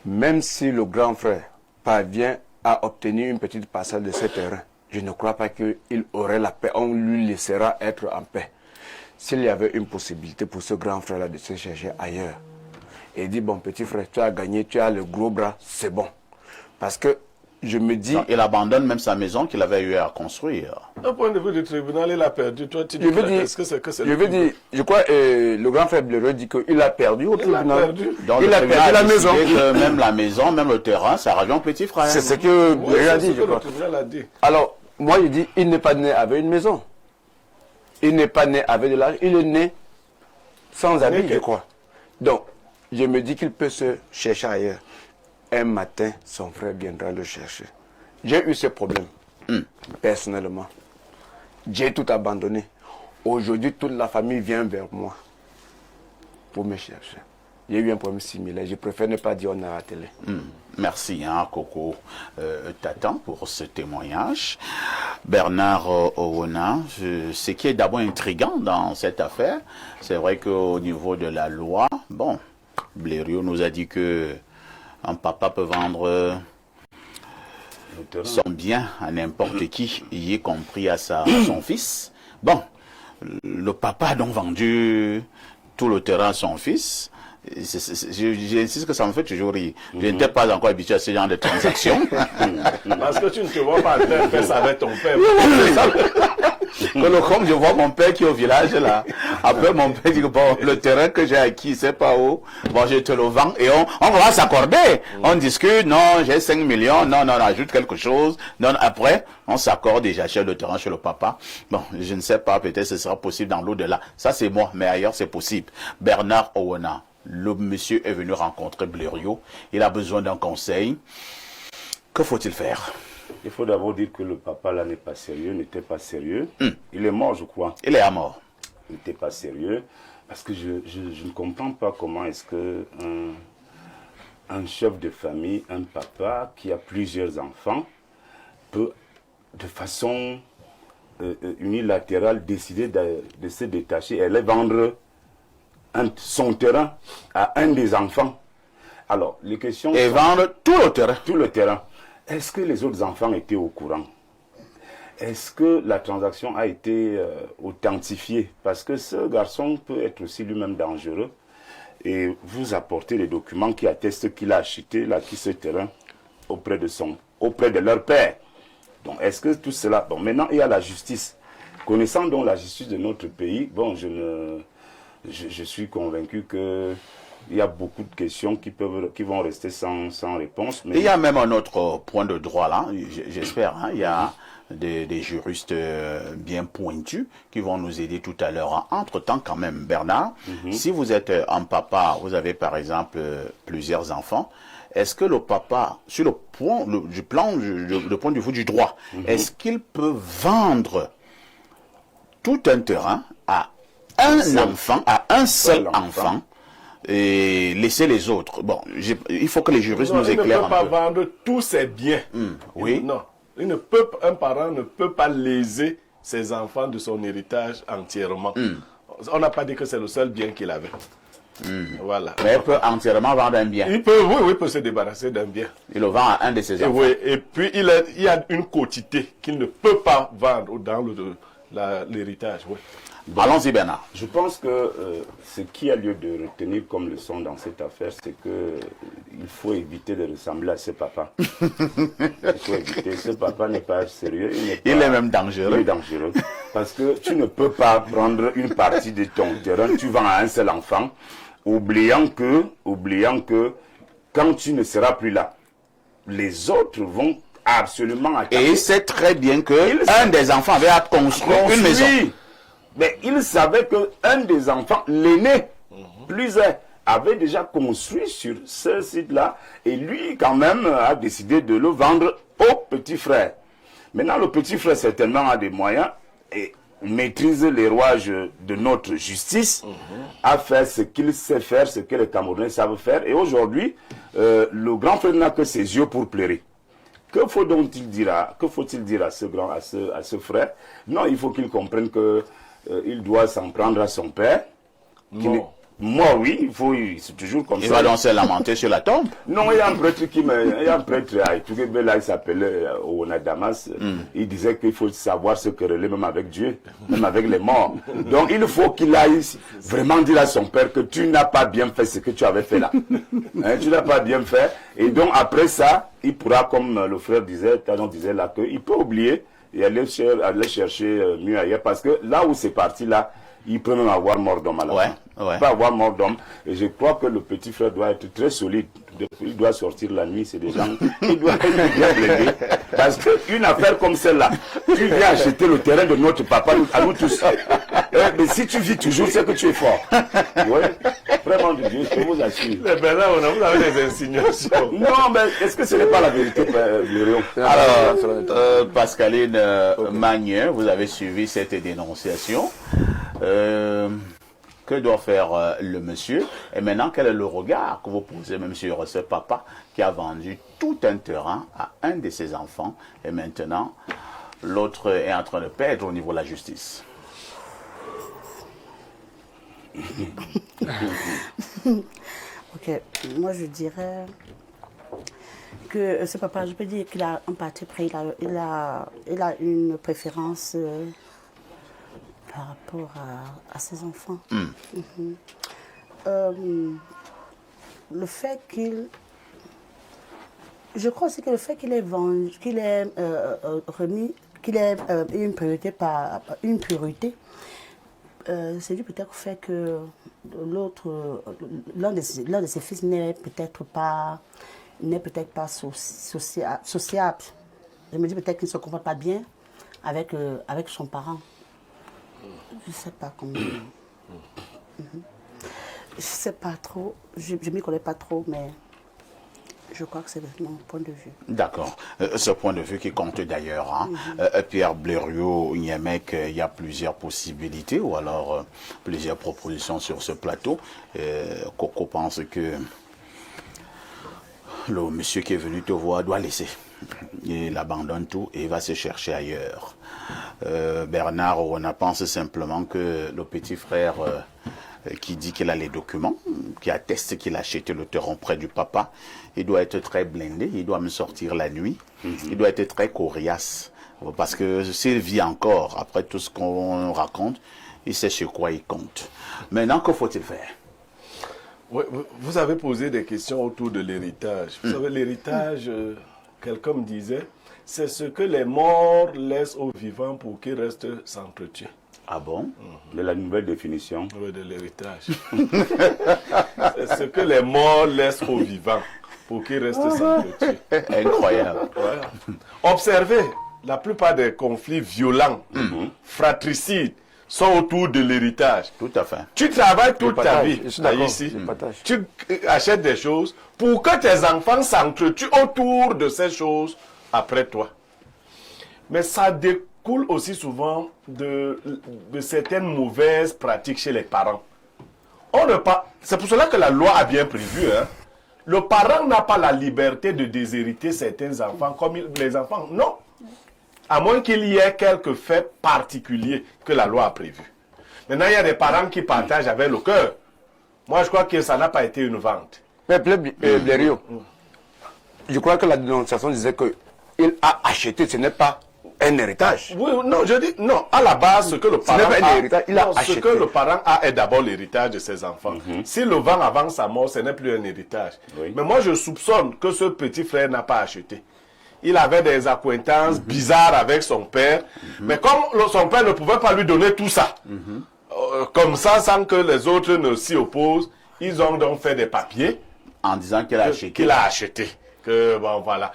Même si le grand frère parvient à obtenir une petite parcelle de ce terrain, je ne crois pas qu'il aurait la paix. On lui laissera être en paix. S'il y avait une possibilité pour ce grand frère-là de se chercher ailleurs, et dit, bon petit frère, tu as gagné, tu as le gros bras, c'est bon. Parce que je me dis... Non, il abandonne même sa maison qu'il avait eu à construire. D'un point de vue du tribunal, il a perdu. Toi, tu dis est-ce que c'est que c'est... Je veux dire, je crois le grand frère Bleureux dit qu'il a perdu au tribunal. Il a perdu la maison. Même la maison, même le terrain, ça revient au petit frère. C'est ce que Bleureux a dit, je crois. Alors, moi, je dis, il n'est pas né avec une maison. Il n'est pas né avec de l'argent. Il est né sans habit, je crois. Donc, je me dis qu'il peut se chercher ailleurs. Un matin, son frère viendra le chercher. J'ai eu ce problème, personnellement. J'ai tout abandonné. Aujourd'hui, toute la famille vient vers moi pour me chercher. Il y a eu un problème similaire. Je préfère ne pas dire on a la télé. Merci, Coco Tatan, pour ce témoignage. Bernard Owona, ce qui est d'abord intriguant dans cette affaire, c'est vrai qu'au niveau de la loi, bon, Blériot nous a dit que un papa peut vendre son bien à n'importe qui, y compris à son fils. Bon, le papa a donc vendu tout le terrain à son fils. J'insiste que ça me fait toujours rire. Je n'étais pas encore habitué à ce genre de transactions. Parce que tu ne te vois pas faire ça avec ton père. Comme je vois mon père qui est au village là, après mon père dit que bon, le terrain que j'ai acquis, c'est pas où, bon je te le vends et on va s'accorder. On discute, non, j'ai 5 millions, non, on ajoute quelque chose, non, après, on s'accorde et j'achète le terrain chez le papa. Bon, je ne sais pas, peut-être ce sera possible dans l'au-delà. Ça c'est moi, mais ailleurs c'est possible. Bernard Owona, le monsieur est venu rencontrer Blériot, il a besoin d'un conseil. Que faut-il faire? Il faut d'abord dire que le papa là n'est pas sérieux, n'était pas sérieux. Il est mort, je crois. Il est à mort. Il n'était pas sérieux. Parce que je ne comprends pas comment est-ce que un chef de famille, un papa qui a plusieurs enfants, peut de façon unilatérale décider de se détacher et aller vendre son terrain à un des enfants. Alors, les questions... Et vendre tout le terrain. Tout le terrain. Est-ce que les autres enfants étaient au courant? Est-ce que la transaction a été authentifiée? Parce que ce garçon peut être aussi lui-même dangereux. Et vous apportez les documents qui attestent qu'il a acheté, ce terrain auprès de leur père. Donc, est-ce que tout cela... Bon, maintenant, il y a la justice. Connaissant donc la justice de notre pays, bon, je suis convaincu que... Il y a beaucoup de questions qui vont rester sans réponse. Mais... Il y a même un autre point de droit là, j'espère. Il y a des juristes bien pointus qui vont nous aider tout à l'heure. Entre-temps quand même, Bernard, si vous êtes un papa, vous avez par exemple plusieurs enfants, est-ce que le papa, sur le point de vue du droit, est-ce qu'il peut vendre tout un terrain à un seul enfant et laisser les autres? Bon, il faut que les juristes nous éclairent un peu. Il ne peut pas vendre tous ses biens. Oui. Non. Un parent ne peut pas léser ses enfants de son héritage entièrement. On n'a pas dit que c'est le seul bien qu'il avait. Voilà. Mais il peut entièrement vendre un bien. Il peut se débarrasser d'un bien. Il le vend à un de ses enfants. Oui, et puis il y a une quotité qu'il ne peut pas vendre dans l'héritage. Oui. Allons-y, Bernard. Je pense que ce qui a lieu de retenir comme leçon dans cette affaire, c'est qu'il il faut éviter de ressembler à ce papa. Il faut éviter. Ce papa n'est pas sérieux. Il est même dangereux. Il est dangereux. Parce que tu ne peux pas prendre une partie de ton terrain, tu vends à un seul enfant, oubliant que quand tu ne seras plus là, les autres vont absolument attaquer. Et il sait très bien que un des enfants avait à construire une maison. Mais il savait qu'un des enfants, l'aîné, plus avait déjà construit sur ce site-là. Et lui, quand même, a décidé de le vendre au petit frère. Maintenant, le petit frère, certainement, a des moyens et maîtrise les rouages de notre justice, a fait ce qu'il sait faire, ce que les Camerounais savent faire. Et aujourd'hui, le grand frère n'a que ses yeux pour pleurer. Que faut-il dire à ce frère? Non, il faut qu'il comprenne que il doit s'en prendre à son père. Moi, oui, c'est toujours comme ça. Il va donc se lamenter sur la tombe. Non, il y a un prêtre à Itougebe, là, il s'appelait Oona Damas. Il disait qu'il faut savoir se quereller même avec Dieu, même avec les morts. Donc, il faut qu'il aille vraiment dire à son père que tu n'as pas bien fait ce que tu avais fait là. Tu n'as pas bien fait. Et donc, après ça, il pourra, comme le frère disait là, qu'il peut oublier et aller chercher mieux ailleurs. Parce que là où c'est parti, là, il peut même avoir mort d'homme à la fin. Il peut avoir mort d'homme. Et je crois que le petit frère doit être très solide. Il doit sortir la nuit, c'est des gens. Il doit être bien blindé. Parce qu'une affaire comme celle-là, tu viens acheter le terrain de notre papa, à nous tous. Mais si tu vis toujours, c'est que tu es fort. Oui, vraiment de Dieu, je vous assure. Mais là, vous avez des insinuations. Non, mais est-ce que ce n'est pas la vérité, Léon? Alors, Pascaline Magne, vous avez suivi cette dénonciation. Que doit faire le monsieur? Et maintenant, quel est le regard que vous posez même sur ce papa qui a vendu tout un terrain à un de ses enfants et maintenant, l'autre est en train de perdre au niveau de la justice? Ok, moi je dirais que ce papa, je peux dire qu'il a un parti pris, il a une préférence par rapport à ses enfants. Le fait qu'il... Je crois aussi que le fait qu'il ait vendu, qu'il ait remis, qu'il ait une priorité c'est dû peut-être au fait que l'un de ses fils n'est peut-être pas sociable. Je me dis peut-être qu'il ne se comporte pas bien avec son parent. Je ne sais pas comment. Je ne sais pas trop. Je ne m'y connais pas trop, mais je crois que c'est mon point de vue. D'accord. Ce point de vue qui compte d'ailleurs. Hein. Pierre Blériot-Niémec, il y a plusieurs possibilités ou alors plusieurs propositions sur ce plateau. Coco pense que le monsieur qui est venu te voir doit laisser. Il abandonne tout et il va se chercher ailleurs. Bernard Oona pense simplement que le petit frère qui dit qu'il a les documents, qui atteste qu'il a acheté le terrain près du papa, il doit être très blindé, il doit me sortir la nuit, il doit être très coriace. Parce que s'il vit encore, après tout ce qu'on raconte, il sait sur quoi il compte. Maintenant, que faut-il faire? Oui, vous avez posé des questions autour de l'héritage. Vous savez, l'héritage, quelqu'un me disait, c'est ce que les morts laissent aux vivants pour qu'ils restent s'entretuer. Ah bon? De la nouvelle définition. Oui, de l'héritage. C'est ce que les morts laissent aux vivants pour qu'ils restent s'entretuer. Incroyable. Ouais. Observez, la plupart des conflits violents, fratricides, sont autour de l'héritage. Tout à fait. Tu travailles toute ta vie ici. Tu achètes des choses pour que tes enfants s'entretuent autour de ces choses après toi. Mais ça découle aussi souvent de certaines mauvaises pratiques chez les parents. C'est pour cela que la loi a bien prévu. Hein. Le parent n'a pas la liberté de déshériter certains enfants comme les enfants. Non. À moins qu'il y ait quelques faits particuliers que la loi a prévus. Maintenant, il y a des parents qui partagent avec le cœur. Moi, je crois que ça n'a pas été une vente. Mais Blériot, je crois que la dénonciation disait qu'il a acheté, ce n'est pas un héritage. Oui, non, je dis, non, à la base, ce que le parent pas un a, héritage, il a non, ce acheté. que le parent a est d'abord l'héritage de ses enfants. Si le vend avant sa mort, ce n'est plus un héritage. Oui. Mais moi, je soupçonne que ce petit frère n'a pas acheté. Il avait des accointances bizarres avec son père, mais comme son père ne pouvait pas lui donner tout ça, comme ça, sans que les autres ne s'y opposent, ils ont donc fait des papiers En disant qu'il a acheté. qu'il a acheté. Que bon, voilà.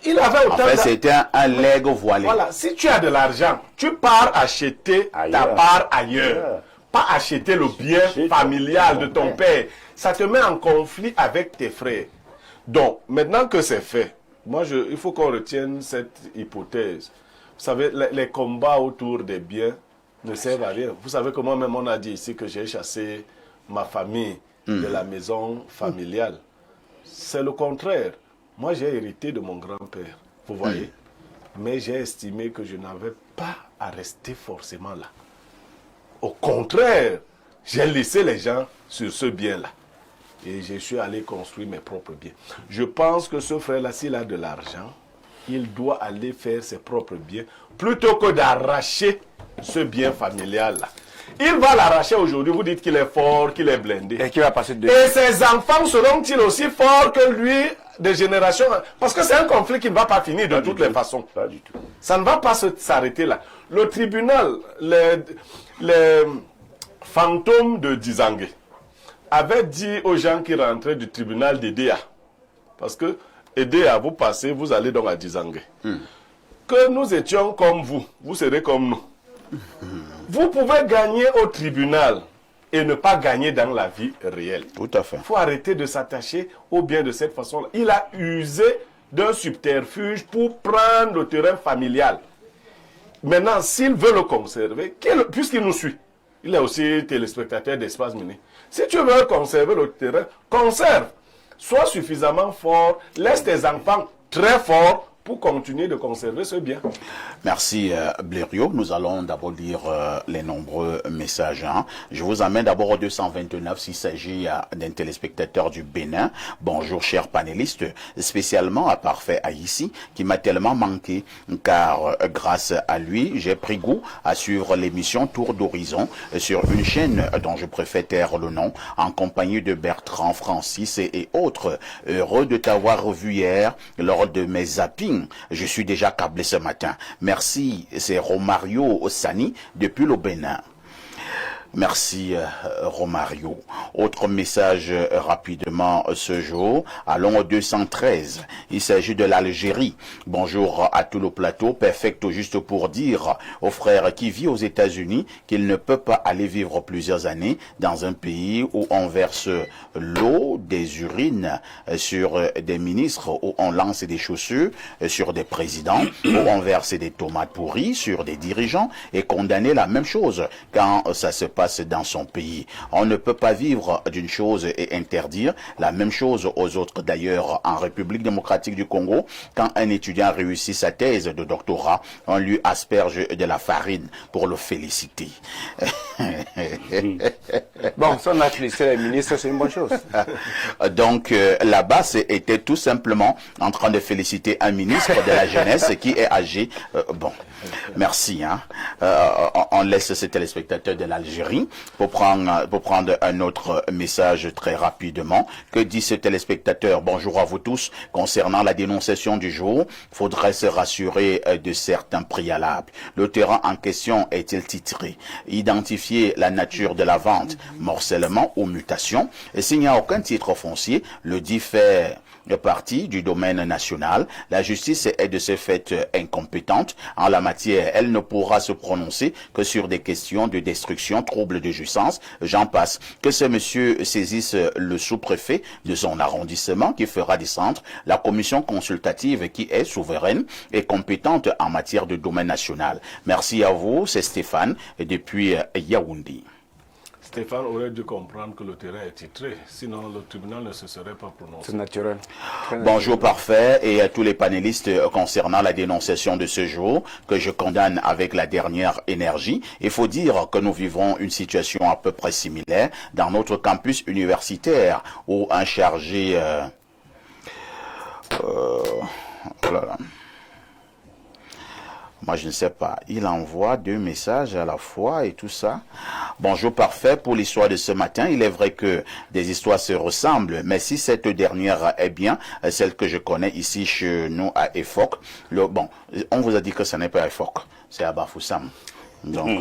Il avait autant En fait, c'était un legs voilé. Voilà, si tu as de l'argent, tu pars acheter ta Ailleurs. part ailleurs. Pas acheter le bien familial de ton père. Ça te met en conflit avec tes frères. Donc, maintenant que c'est fait, moi, il faut qu'on retienne cette hypothèse. Vous savez, les combats autour des biens ne servent à rien. Vous savez comment même on a dit ici que j'ai chassé ma famille de la maison familiale. C'est le contraire. Moi, j'ai hérité de mon grand-père, vous voyez. Mais j'ai estimé que je n'avais pas à rester forcément là. Au contraire, j'ai laissé les gens sur ce bien-là. Et je suis allé construire mes propres biens. Je pense que ce frère-là, s'il a de l'argent, il doit aller faire ses propres biens plutôt que d'arracher ce bien familial-là. Il va l'arracher aujourd'hui, vous dites qu'il est fort, qu'il est blindé. Et qui va passer de... Et ses enfants seront-ils aussi forts que lui, de génération? Parce que c'est un conflit qui ne va pas finir de toutes les façons. Pas du tout. Ça ne va pas s'arrêter là. Le tribunal, les fantômes de Dizangue avaient dit aux gens qui rentraient du tribunal d'Edea, parce que Edea, vous passez, vous allez donc à Dizangue, que nous étions comme vous serez comme nous. Vous pouvez gagner au tribunal et ne pas gagner dans la vie réelle. Tout à fait. Il faut arrêter de s'attacher au bien de cette façon-là. Il a usé d'un subterfuge pour prendre le terrain familial. Maintenant, s'il veut le conserver, puisqu'il nous suit, il est aussi téléspectateur d'Espace Mini. Si tu veux conserver le terrain, conserve. Sois suffisamment fort, laisse tes enfants très forts pour continuer de conserver ce bien. Merci Blériot. Nous allons d'abord lire les nombreux messages. Je vous amène d'abord au 229 s'il s'agit d'un téléspectateur du Bénin. Bonjour chers panélistes, spécialement à Parfait Haïti qui m'a tellement manqué car grâce à lui j'ai pris goût à suivre l'émission Tour d'Horizon sur une chaîne dont je préfère taire le nom en compagnie de Bertrand, Francis et autres. Heureux de t'avoir revu hier lors de mes zappings. Je suis déjà câblé ce matin. Merci, c'est Romario Sani depuis le Bénin. Merci Romario. Autre message rapidement ce jour. Allons au 213. Il s'agit de l'Algérie. Bonjour à tout le plateau. Perfecto juste pour dire au frère qui vit aux États-Unis qu'il ne peut pas aller vivre plusieurs années dans un pays où on verse l'eau, des urines sur des ministres, où on lance des chaussures sur des présidents, où on verse des tomates pourries sur des dirigeants et condamner la même chose quand ça se passe dans son pays. On ne peut pas vivre d'une chose et interdire la même chose aux autres. D'ailleurs, en République démocratique du Congo, quand un étudiant réussit sa thèse de doctorat, on lui asperge de la farine pour le féliciter. Bon, ça on a félicité les ministres, c'est une bonne chose. Donc là-bas, c'était tout simplement en train de féliciter un ministre de la jeunesse qui est âgé. Bon, merci. On laisse ce téléspectateur de l'Algérie pour prendre un autre message très rapidement. Que dit ce téléspectateur? Bonjour à vous tous. Concernant la dénonciation du jour, faudrait se rassurer de certains préalables. Le terrain en question est-il titré? Identifier la nature de la vente, morcellement ou mutation. Et s'il n'y a aucun titre foncier, le dit fait partie du domaine national. La justice est de ce fait incompétente en la matière. Elle ne pourra se prononcer que sur des questions de destruction, trouble de jouissance, j'en passe. Que ce monsieur saisisse le sous-préfet de son arrondissement qui fera descendre la commission consultative qui est souveraine et compétente en matière de domaine national. Merci à vous, c'est Stéphane depuis Yaoundé. Stéphane aurait dû comprendre que le terrain est titré, sinon le tribunal ne se serait pas prononcé. C'est naturel. Bonjour Parfait et à tous les panélistes concernant la dénonciation de ce jour que je condamne avec la dernière énergie. Il faut dire que nous vivons une situation à peu près similaire dans notre campus universitaire où un chargé... Moi, je ne sais pas. Il envoie 2 messages à la fois et tout ça. Bonjour parfait pour l'histoire de ce matin. Il est vrai que des histoires se ressemblent, mais si cette dernière est bien, celle que je connais ici chez nous à Efok, on vous a dit que ce n'est pas Efok, c'est à Bafoussam. Donc,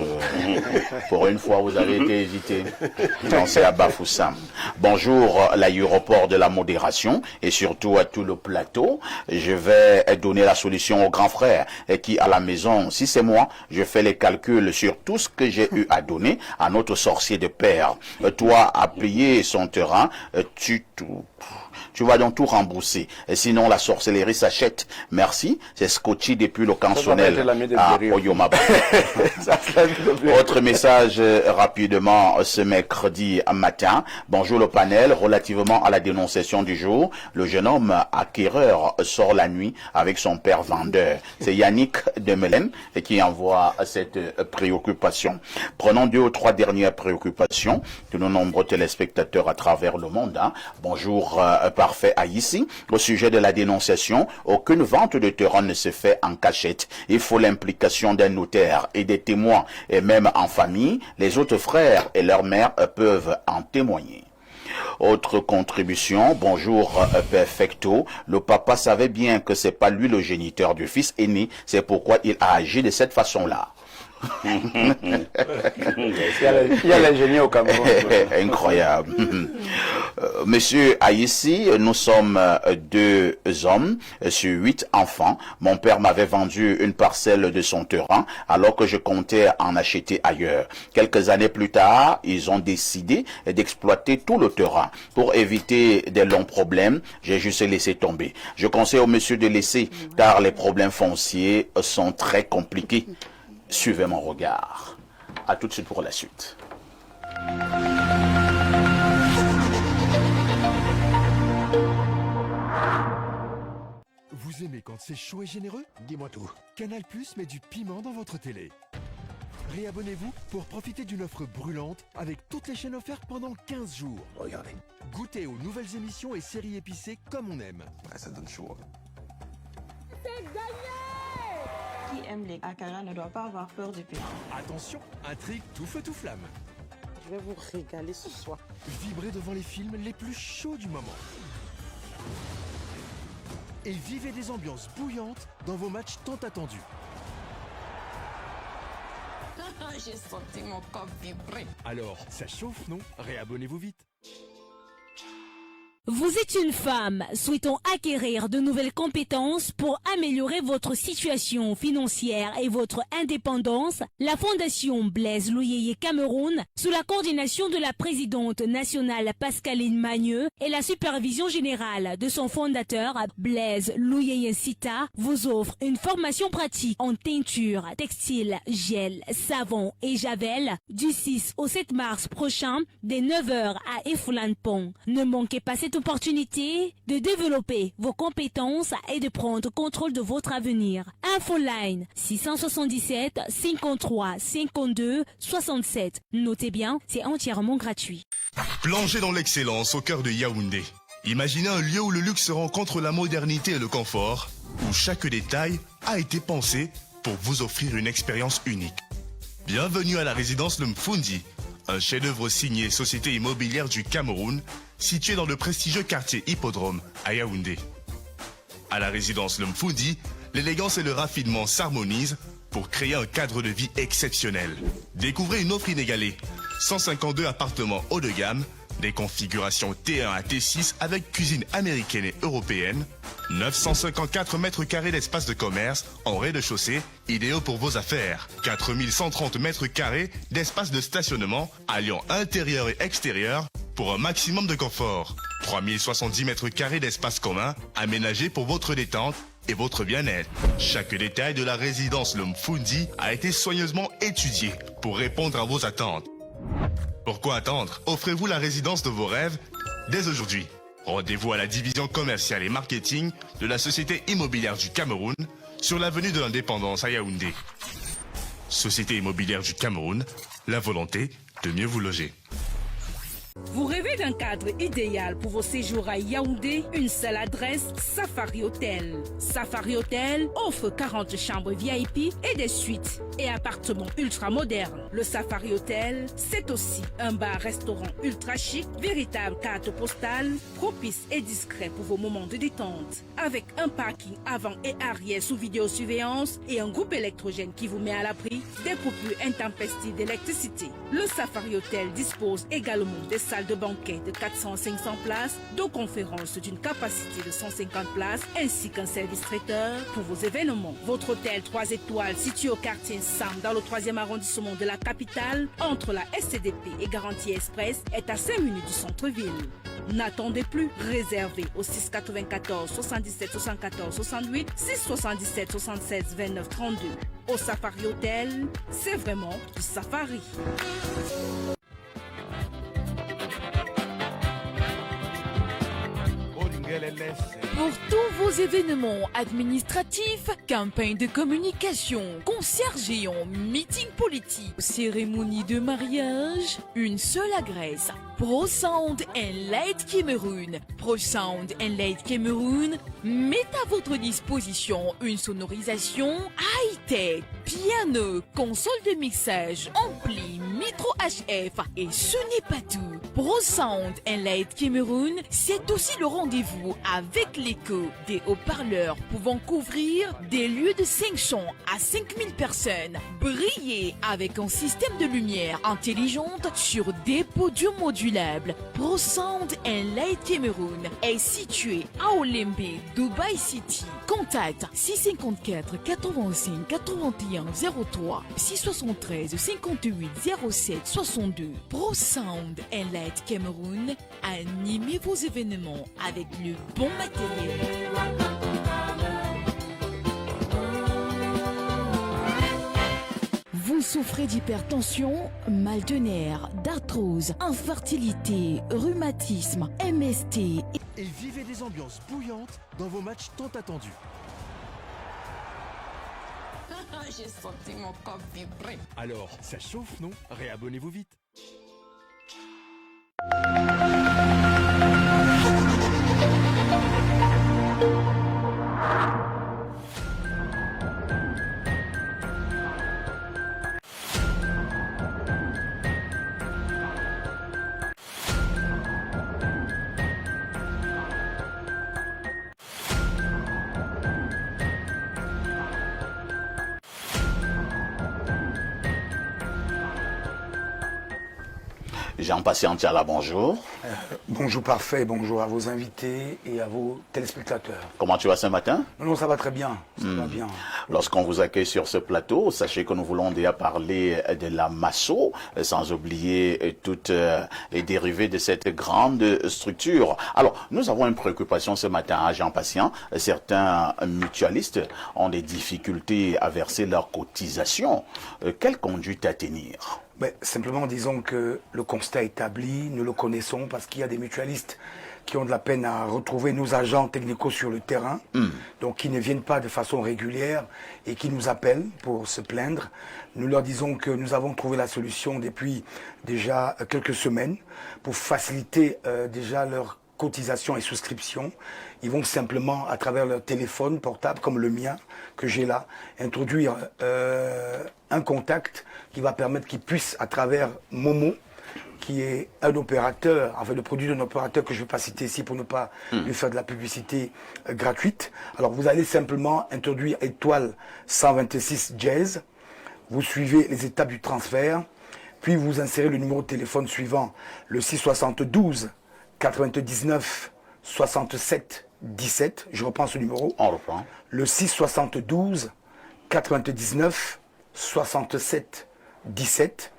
pour une fois, vous avez été évité. Donc, c'est à Bafoussam. Bonjour, l'aéroport de la modération et surtout à tout le plateau. Je vais donner la solution au grand frère qui, à la maison, si c'est moi, je fais les calculs sur tout ce que j'ai eu à donner à notre sorcier de père. Toi, à payer son terrain, tu vas donc tout rembourser. Et sinon, la sorcellerie s'achète. Merci. C'est Scotty depuis le Cansonnel à Oyomaba. Autre message rapidement ce mercredi matin. Bonjour le panel. Relativement à la dénonciation du jour, le jeune homme acquéreur sort la nuit avec son père vendeur. C'est Yannick Demelen qui envoie cette préoccupation. Prenons 2 ou 3 dernières préoccupations de nos nombreux téléspectateurs à travers le monde. Bonjour parfait à ici. Au sujet de la dénonciation, aucune vente de terrain ne se fait en cachette. Il faut l'implication d'un notaire et des témoins. Et même en famille, les autres frères et leurs mères peuvent en témoigner. Autre contribution, bonjour Perfecto. Le papa savait bien que c'est pas lui le géniteur du fils aîné, c'est pourquoi il a agi de cette façon-là. Il y a l'ingénieur au Cameroun. Incroyable. Monsieur Aïssi, nous sommes 2 hommes sur 8 enfants. Mon père m'avait vendu une parcelle de son terrain alors que je comptais en acheter ailleurs. Quelques années plus tard, ils ont décidé d'exploiter tout le terrain. Pour éviter des longs problèmes, j'ai juste laissé tomber. Je conseille au monsieur de laisser car les problèmes fonciers sont très compliqués. Suivez mon regard. À tout de suite pour la suite. Vous aimez quand c'est chaud et généreux? Dis-moi tout. Canal Plus met du piment dans votre télé. Réabonnez-vous pour profiter d'une offre brûlante avec toutes les chaînes offertes pendant 15 jours. Regardez. Goûtez aux nouvelles émissions et séries épicées comme on aime. Ça donne chaud. C'est gagné! Qui aime les akara ne doit pas avoir peur du piment. Attention, intrigue tout feu tout flamme. Je vais vous régaler ce soir. Vibrez devant les films les plus chauds du moment. Et vivez des ambiances bouillantes dans vos matchs tant attendus. J'ai senti mon corps vibrer. Alors, ça chauffe, non? Réabonnez-vous vite. Vous êtes une femme souhaitant acquérir de nouvelles compétences pour améliorer votre situation financière et votre indépendance. La Fondation Blaise Louyeye Cameroun, sous la coordination de la présidente nationale Pascaline Magneux et la supervision générale de son fondateur Blaise Louyeye Sita, vous offre une formation pratique en teinture, textile, gel, savon et javel du 6 au 7 mars prochain dès 9h à Efoulan-Pont. Ne manquez pas cette opportunité de développer vos compétences et de prendre contrôle de votre avenir. Infoline 677 53 52 67. Notez bien, c'est entièrement gratuit. Plongez dans l'excellence au cœur de Yaoundé. Imaginez un lieu où le luxe rencontre la modernité et le confort, où chaque détail a été pensé pour vous offrir une expérience unique. Bienvenue à la résidence Le Mfundi, un chef-d'œuvre signé Société immobilière du Cameroun, situé dans le prestigieux quartier Hippodrome à Yaoundé. À la résidence Le Mfundi, l'élégance et le raffinement s'harmonisent pour créer un cadre de vie exceptionnel. Découvrez une offre inégalée. 152 appartements haut de gamme, des configurations T1 à T6 avec cuisine américaine et européenne, 954 mètres carrés d'espace de commerce en rez-de-chaussée, idéaux pour vos affaires, 4130 mètres carrés d'espace de stationnement alliant intérieur et extérieur pour un maximum de confort, 3070 mètres carrés d'espace commun aménagés pour votre détente et votre bien-être. Chaque détail de la résidence Le Mfundi a été soigneusement étudié pour répondre à vos attentes. Pourquoi attendre? Offrez-vous la résidence de vos rêves dès aujourd'hui. Rendez-vous à la division commerciale et marketing de la Société immobilière du Cameroun sur l'avenue de l'Indépendance à Yaoundé. Société immobilière du Cameroun, la volonté de mieux vous loger. Vous rêvez d'un cadre idéal pour vos séjours à Yaoundé? Une seule adresse, Safari Hotel. Safari Hotel offre 40 chambres VIP et des suites et appartements ultra modernes. Le Safari Hotel, c'est aussi un bar-restaurant ultra chic, véritable carte postale, propice et discret pour vos moments de détente. Avec un parking avant et arrière sous vidéosurveillance et un groupe électrogène qui vous met à l'abri des coupures intempestives d'électricité. Le Safari Hotel dispose également des salles de banquet de 400-500 places, de conférences d'une capacité de 150 places, ainsi qu'un service traiteur pour vos événements. Votre hôtel 3 étoiles situé au quartier Sam dans le 3e arrondissement de la capitale, entre la SCDP et Garantie Express, est à 5 minutes du centre-ville. N'attendez plus, réservez au 694 77 74 68 677 76 29 32. Au Safari Hotel, c'est vraiment du safari. Pour tous vos événements administratifs, campagnes de communication, concerts géants, meetings politiques, cérémonies de mariage, une seule adresse. Pro Sound and Light Cameroun. Pro Sound and Light Cameroun met à votre disposition une sonorisation high-tech, piano, console de mixage, ampli, micro HF et ce n'est pas tout. Pro Sound and Light Cameroun, c'est aussi le rendez-vous avec l'écho des haut-parleurs pouvant couvrir des lieux de 500 à 5000 personnes. Briller avec un système de lumière intelligente sur des podiums modulables. Pro Sound and Light Cameroun est situé à Olembe, Dubai City. Contact 654 85 81 03 673 58 07 62. Pro Sound and Light Cameroun, animez vos événements avec le bon matériel. Vous souffrez d'hypertension, mal de nerfs, d'arthrose, infertilité, rhumatisme, MST et vivez des ambiances bouillantes dans vos matchs tant attendus. J'ai senti mon corps vibrer. Alors, ça chauffe, non? Réabonnez-vous vite. Jean-Patient Tiala, bonjour. Bonjour Parfait, bonjour à vos invités et à vos téléspectateurs. Comment tu vas ce matin? Non, ça va très bien, ça va bien. Lorsqu'on vous accueille sur ce plateau, sachez que nous voulons déjà parler de la Masso, sans oublier toutes les dérivés de cette grande structure. Alors, nous avons une préoccupation ce matin à Jean-Patient. Certains mutualistes ont des difficultés à verser leurs cotisations. Quelle conduite à tenir? Mais simplement, disons que le constat établi, nous le connaissons parce qu'il y a des mutualistes qui ont de la peine à retrouver nos agents technicaux sur le terrain, donc qui ne viennent pas de façon régulière et qui nous appellent pour se plaindre. Nous leur disons que nous avons trouvé la solution depuis déjà quelques semaines pour faciliter déjà leur cotisation et souscription. Ils vont simplement, à travers leur téléphone portable, comme le mien, que j'ai là, introduire un contact qui va permettre qu'ils puissent, à travers Momo, qui est un opérateur, enfin le produit d'un opérateur que je ne vais pas citer ici pour ne pas lui faire de la publicité gratuite. Alors vous allez simplement introduire étoile 126 jazz, vous suivez les étapes du transfert, puis vous insérez le numéro de téléphone suivant, le 672 99 67 17, je reprends ce numéro. On reprend. Le 672 99 67 17.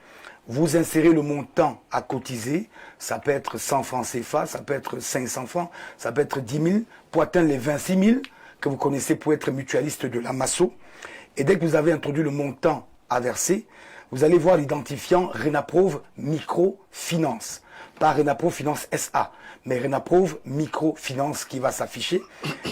Vous insérez le montant à cotiser. Ça peut être 100 francs CFA, ça peut être 500 francs, ça peut être 10 000 pour atteindre les 26 000 que vous connaissez pour être mutualiste de la Masso. Et dès que vous avez introduit le montant à verser, vous allez voir l'identifiant Renaprove Microfinance. Pas Renaprove Finance SA, mais Renaprove Microfinance qui va s'afficher.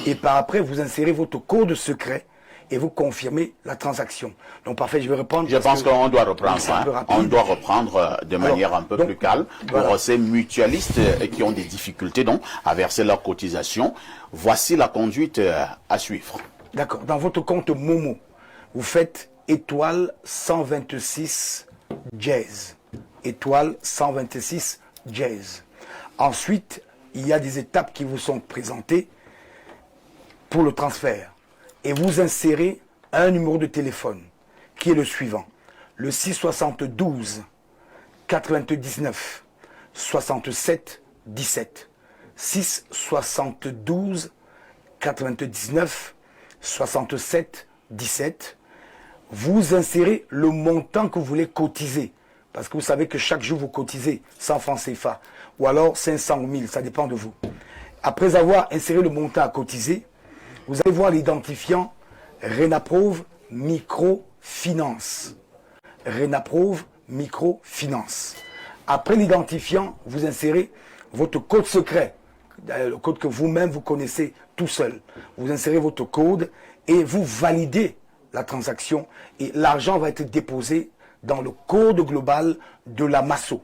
Et par après, vous insérez votre code secret et vous confirmez la transaction. Donc parfait, je vais répondre. Je pense qu'on doit reprendre. On doit reprendre de manière un peu plus calme pour ces mutualistes qui ont des difficultés donc à verser leur cotisation. Voici la conduite à suivre. D'accord. Dans votre compte Momo, vous faites étoile 126 dièse. Étoile 126 dièse. Ensuite, il y a des étapes qui vous sont présentées pour le transfert. Et vous insérez un numéro de téléphone qui est le suivant. Le 672 99 67 17. 672 99 67 17. Vous insérez le montant que vous voulez cotiser. Parce que vous savez que chaque jour vous cotisez 100 francs CFA. Ou alors 500 ou 1000, ça dépend de vous. Après avoir inséré le montant à cotiser, vous allez voir l'identifiant Renaprove Microfinance. Renaprove Microfinance. Après l'identifiant, vous insérez votre code secret, le code que vous-même vous connaissez tout seul. Vous insérez votre code et vous validez la transaction et l'argent va être déposé dans le code global de la Masso.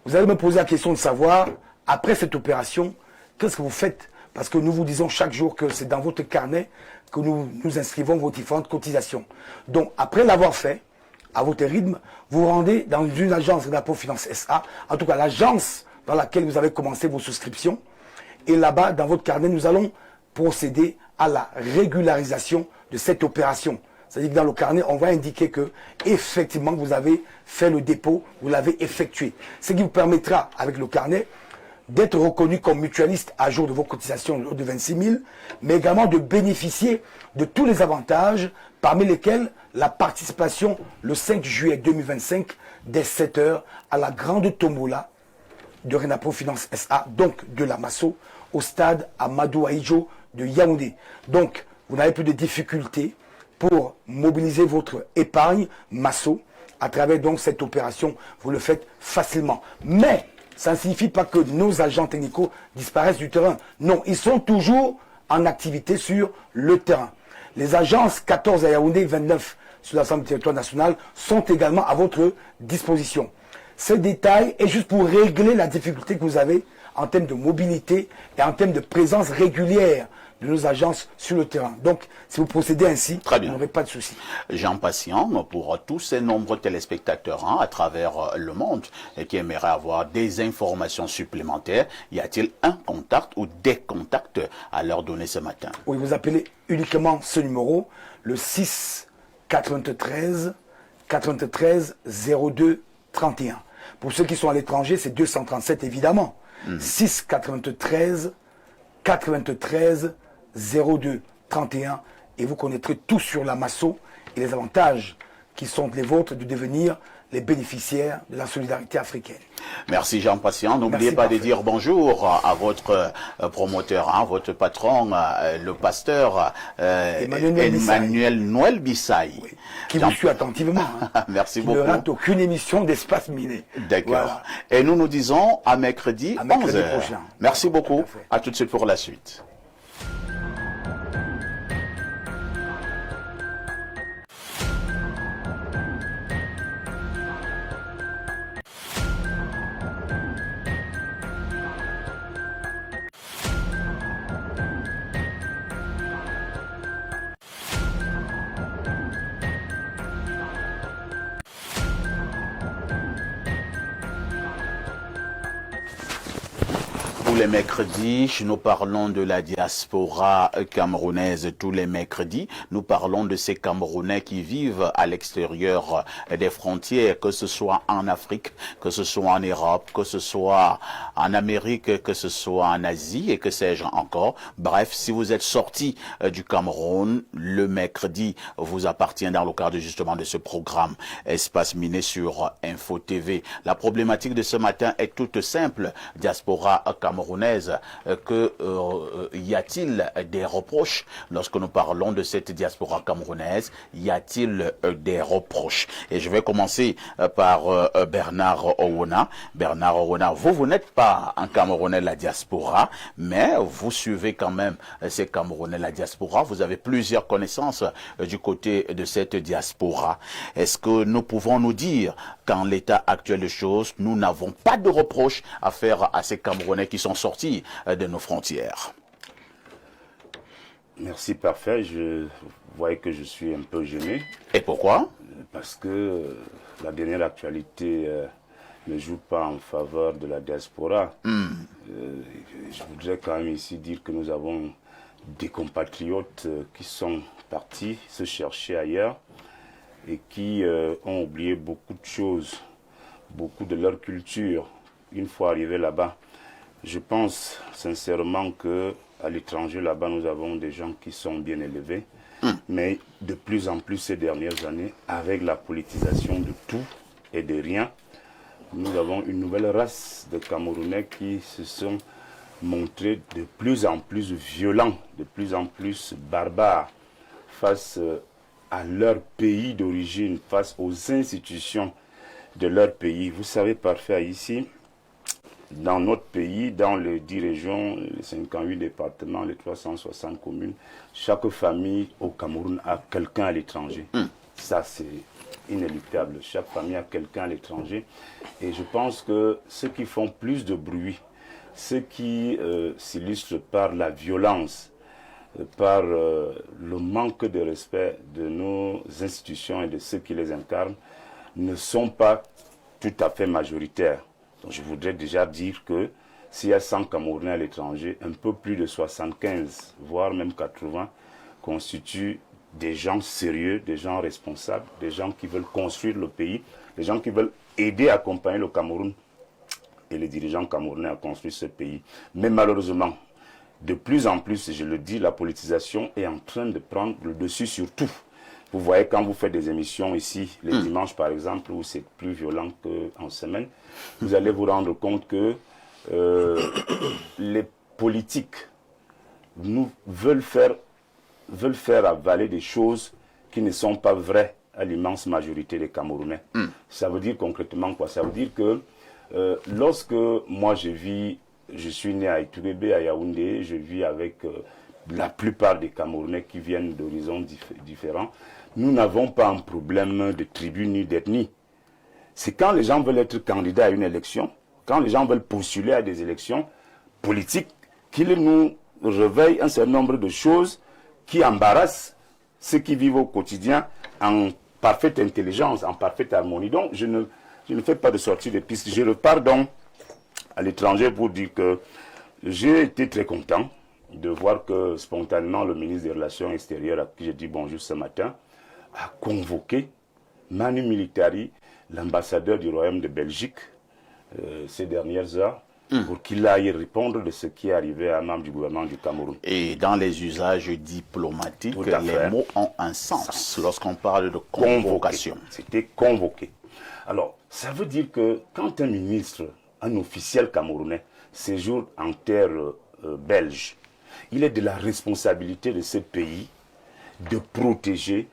Vous allez me poser la question de savoir, après cette opération, qu'est-ce que vous faites? Parce que nous vous disons chaque jour que c'est dans votre carnet que nous inscrivons vos différentes cotisations. Donc, après l'avoir fait, à votre rythme, vous rendez dans une agence Renaprove Finance SA, en tout cas l'agence dans laquelle vous avez commencé vos souscriptions. Et là-bas, dans votre carnet, nous allons procéder à la régularisation de cette opération. C'est-à-dire que dans le carnet, on va indiquer que, effectivement, vous avez fait le dépôt, vous l'avez effectué. Ce qui vous permettra, avec le carnet, d'être reconnu comme mutualiste à jour de vos cotisations de 26 000, mais également de bénéficier de tous les avantages, parmi lesquels la participation le 5 juillet 2025, dès 7 h, à la grande tombola de Renaprove Finance SA, donc de la Masso, au stade Amadou Ahidjo de Yaoundé. Donc, vous n'avez plus de difficultés pour mobiliser votre épargne Masso à travers donc cette opération. Vous le faites facilement. Mais ça ne signifie pas que nos agents technicaux disparaissent du terrain. Non, ils sont toujours en activité sur le terrain. Les agences 14 à Yaoundé, 29 sur l'ensemble du territoire national sont également à votre disposition. Ce détail est juste pour régler la difficulté que vous avez en termes de mobilité et en termes de présence régulière de nos agences sur le terrain. Donc, si vous procédez ainsi, vous n'aurez pas de souci. Jean Patient, pour tous ces nombreux téléspectateurs à travers le monde et qui aimeraient avoir des informations supplémentaires, y a-t-il un contact ou des contacts à leur donner ce matin? Oui, vous appelez uniquement ce numéro, le 6 93 93 02 31. Pour ceux qui sont à l'étranger, c'est 237 évidemment. 6 93 93 02 31 et vous connaîtrez tout sur la Masso et les avantages qui sont les vôtres de devenir les bénéficiaires de la solidarité africaine. Merci Jean Patient. N'oubliez pas de dire bonjour à votre promoteur, votre patron, le pasteur Emmanuel Noël Bissaï. Oui, qui vous suit attentivement. Merci beaucoup. Il ne rate aucune émission d'Espace Miné. D'accord. Voilà. Et nous disons à mercredi 11h. Prochain. Merci beaucoup. À tout de suite pour la suite. Tous les mercredis, nous parlons de la diaspora camerounaise. Tous les mercredis, nous parlons de ces Camerounais qui vivent à l'extérieur des frontières, que ce soit en Afrique, que ce soit en Europe, que ce soit en Amérique, que ce soit en Asie et que sais-je encore. Bref, si vous êtes sorti du Cameroun, le mercredi vous appartient dans le cadre justement de ce programme Espace Miné sur Info TV. La problématique de ce matin est toute simple. Diaspora camerounaise camerounaise, y a-t-il des reproches lorsque nous parlons de cette diaspora camerounaise? Y a-t-il des reproches? Et je vais commencer par Bernard Owona. Bernard Owona, vous n'êtes pas un Camerounais de la diaspora, mais vous suivez quand même ces Camerounais de la diaspora. Vous avez plusieurs connaissances du côté de cette diaspora. Est-ce que nous pouvons nous dire qu'en l'état actuel des choses, nous n'avons pas de reproches à faire à ces Camerounais qui sont sortis de nos frontières? Merci, parfait. Je voyais que je suis un peu gêné. Et pourquoi? Parce que la dernière actualité ne joue pas en faveur de la diaspora. Je voudrais quand même ici dire que nous avons des compatriotes qui sont partis se chercher ailleurs et qui ont oublié beaucoup de choses, beaucoup de leur culture. Une fois arrivés là-bas, je pense sincèrement que à l'étranger, là-bas, nous avons des gens qui sont bien élevés. Mais de plus en plus ces dernières années, avec la politisation de tout et de rien, nous avons une nouvelle race de Camerounais qui se sont montrés de plus en plus violents, de plus en plus barbares face à leur pays d'origine, face aux institutions de leur pays. Vous savez parfait ici, dans notre pays, dans les 10 régions, les 58 départements, les 360 communes, chaque famille au Cameroun a quelqu'un à l'étranger. Ça, c'est inéluctable. Chaque famille a quelqu'un à l'étranger. Et je pense que ceux qui font plus de bruit, ceux qui s'illustrent par la violence, par le manque de respect de nos institutions et de ceux qui les incarnent, ne sont pas tout à fait majoritaires. Donc je voudrais déjà dire que s'il y a 100 Camerounais à l'étranger, un peu plus de 75, voire même 80, constituent des gens sérieux, des gens responsables, des gens qui veulent construire le pays, des gens qui veulent aider à accompagner le Cameroun et les dirigeants camerounais à construire ce pays. Mais malheureusement, de plus en plus, je le dis, la politisation est en train de prendre le dessus sur tout. Vous voyez, quand vous faites des émissions ici, les dimanches par exemple, où c'est plus violent qu'en semaine, vous allez vous rendre compte que les politiques nous veulent faire avaler des choses qui ne sont pas vraies à l'immense majorité des Camerounais. Ça veut dire concrètement quoi? Ça veut dire que lorsque moi je suis né à Iturbé, à Yaoundé, je vis avec la plupart des Camerounais qui viennent d'horizons différents, nous n'avons pas un problème de tribu ni d'ethnie. C'est quand les gens veulent être candidats à une élection, quand les gens veulent postuler à des élections politiques, qu'ils nous réveillent un certain nombre de choses qui embarrassent ceux qui vivent au quotidien en parfaite intelligence, en parfaite harmonie. Donc je ne fais pas de sortie de piste. Je repars donc à l'étranger pour dire que j'ai été très content de voir que spontanément le ministre des Relations extérieures, à qui j'ai dit bonjour ce matin, a convoqué Manu Militari, l'ambassadeur du Royaume de Belgique, ces dernières heures, pour qu'il aille répondre de ce qui est arrivé à un membre du gouvernement du Cameroun. Et dans les usages diplomatiques, les mots ont un sens lorsqu'on parle de convocation. C'était convoqué. Alors, ça veut dire que quand un ministre, un officiel camerounais, séjourne en terre belge, il est de la responsabilité de ce pays de protéger,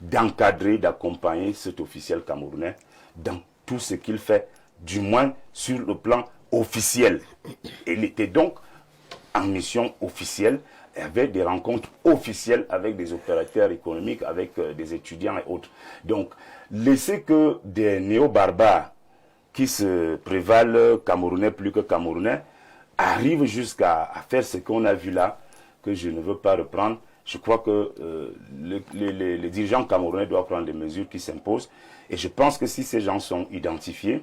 d'encadrer, d'accompagner cet officiel camerounais dans tout ce qu'il fait, du moins sur le plan officiel. Il était donc en mission officielle, avec des rencontres officielles avec des opérateurs économiques, avec des étudiants et autres. Donc, laisser que des néo-barbares qui se prévalent camerounais plus que camerounais arrivent jusqu'à faire ce qu'on a vu là, que je ne veux pas reprendre. Je crois que les dirigeants camerounais doivent prendre des mesures qui s'imposent. Et je pense que si ces gens sont identifiés,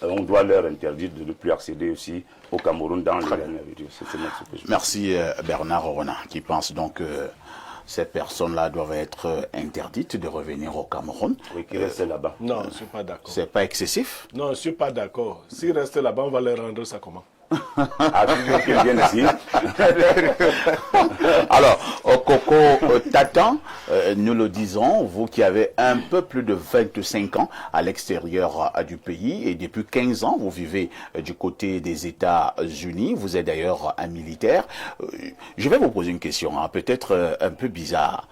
on doit leur interdire de ne plus accéder aussi au Cameroun dans les années à venir. Merci Bernard Owona, qui pense donc que ces personnes-là doivent être interdites de revenir au Cameroun. Oui, qui restent là-bas. Non, je ne suis pas d'accord. C'est pas excessif? Non, je ne suis pas d'accord. S'ils restent là-bas, on va leur rendre ça comment? Ah, toujours qu'ils viennent ici. Alors, Coco Tatan, nous le disons, vous qui avez un peu plus de 25 ans à l'extérieur du pays et depuis 15 ans, vous vivez du côté des États-Unis. Vous êtes d'ailleurs un militaire. Je vais vous poser une question, hein, peut-être un peu bizarre.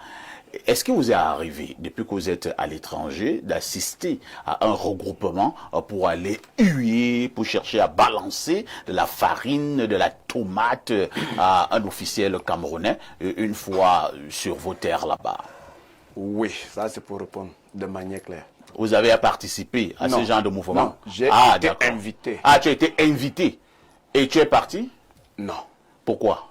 Est-ce que vous est arrivé, depuis que vous êtes à l'étranger, d'assister à un regroupement pour aller huer, pour chercher à balancer de la farine, de la tomate à un officiel camerounais une fois sur vos terres là-bas? Oui, ça c'est pour répondre de manière claire. Vous avez participé à ce genre de mouvement? Non, j'ai été invité. Ah, tu as été invité. Et tu es parti? Non. Pourquoi?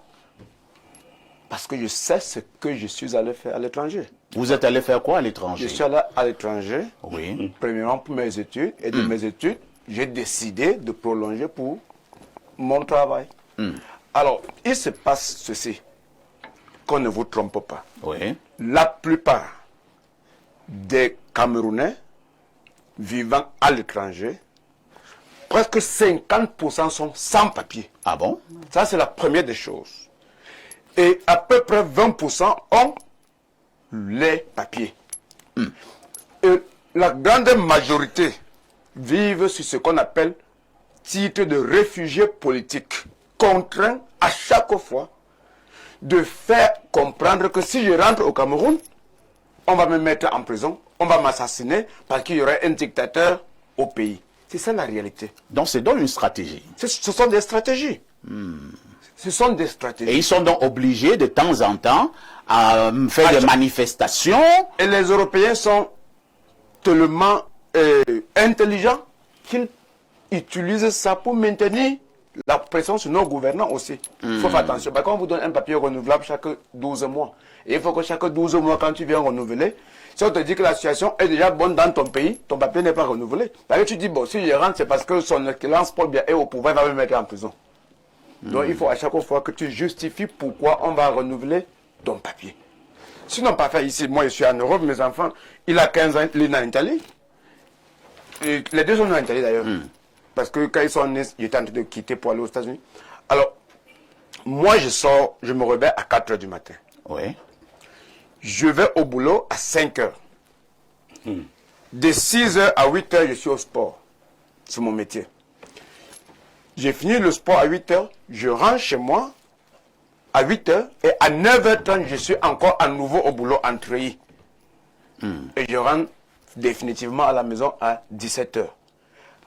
Parce que je sais ce que je suis allé faire à l'étranger. Vous êtes allé faire quoi à l'étranger? Je suis allé à l'étranger, oui. Premièrement pour mes études, et de mes études, j'ai décidé de prolonger pour mon travail. Alors, il se passe ceci, qu'on ne vous trompe pas. Oui. La plupart des Camerounais vivant à l'étranger, presque 50% sont sans papier. Ah bon? Ça, c'est la première des choses. Et à peu près 20% ont les papiers. Et la grande majorité vivent sur ce qu'on appelle titre de réfugié politique, contraint à chaque fois de faire comprendre que si je rentre au Cameroun, on va me mettre en prison, on va m'assassiner parce qu'il y aurait un dictateur au pays. C'est ça la réalité. Donc c'est donc une stratégie. Ce sont des stratégies. Ce sont des stratégies. Et ils sont donc obligés de temps en temps à faire des manifestations. Et les Européens sont tellement intelligents qu'ils utilisent ça pour maintenir la pression sur nos gouvernants aussi. Il faut faire attention. Parce qu'on vous donne un papier renouvelable chaque 12 mois. Et il faut que chaque 12 mois, quand tu viens renouveler, si on te dit que la situation est déjà bonne dans ton pays, ton papier n'est pas renouvelé. Parce que tu dis, bon, si je rentre, c'est parce que son excellence Paul Biya est au pouvoir, il va me mettre en prison. Donc il faut à chaque fois que tu justifies pourquoi on va renouveler ton papier. Sinon, pas fait ici, moi je suis en Europe, mes enfants, il a 15 ans, il est en Italie. Et les deux sont en Italie d'ailleurs. Parce que quand ils sont nés, ils étaient en train de quitter pour aller aux États-Unis. Alors, moi je sors, je me réveille à 4 h du matin. Oui. Je vais au boulot à 5 h. De 6 h à 8 h, je suis au sport. C'est mon métier. J'ai fini le sport à 8 h, je rentre chez moi à 8 h et à 9 h 30, je suis encore à nouveau au boulot en treillis. Et je rentre définitivement à la maison à 17 h.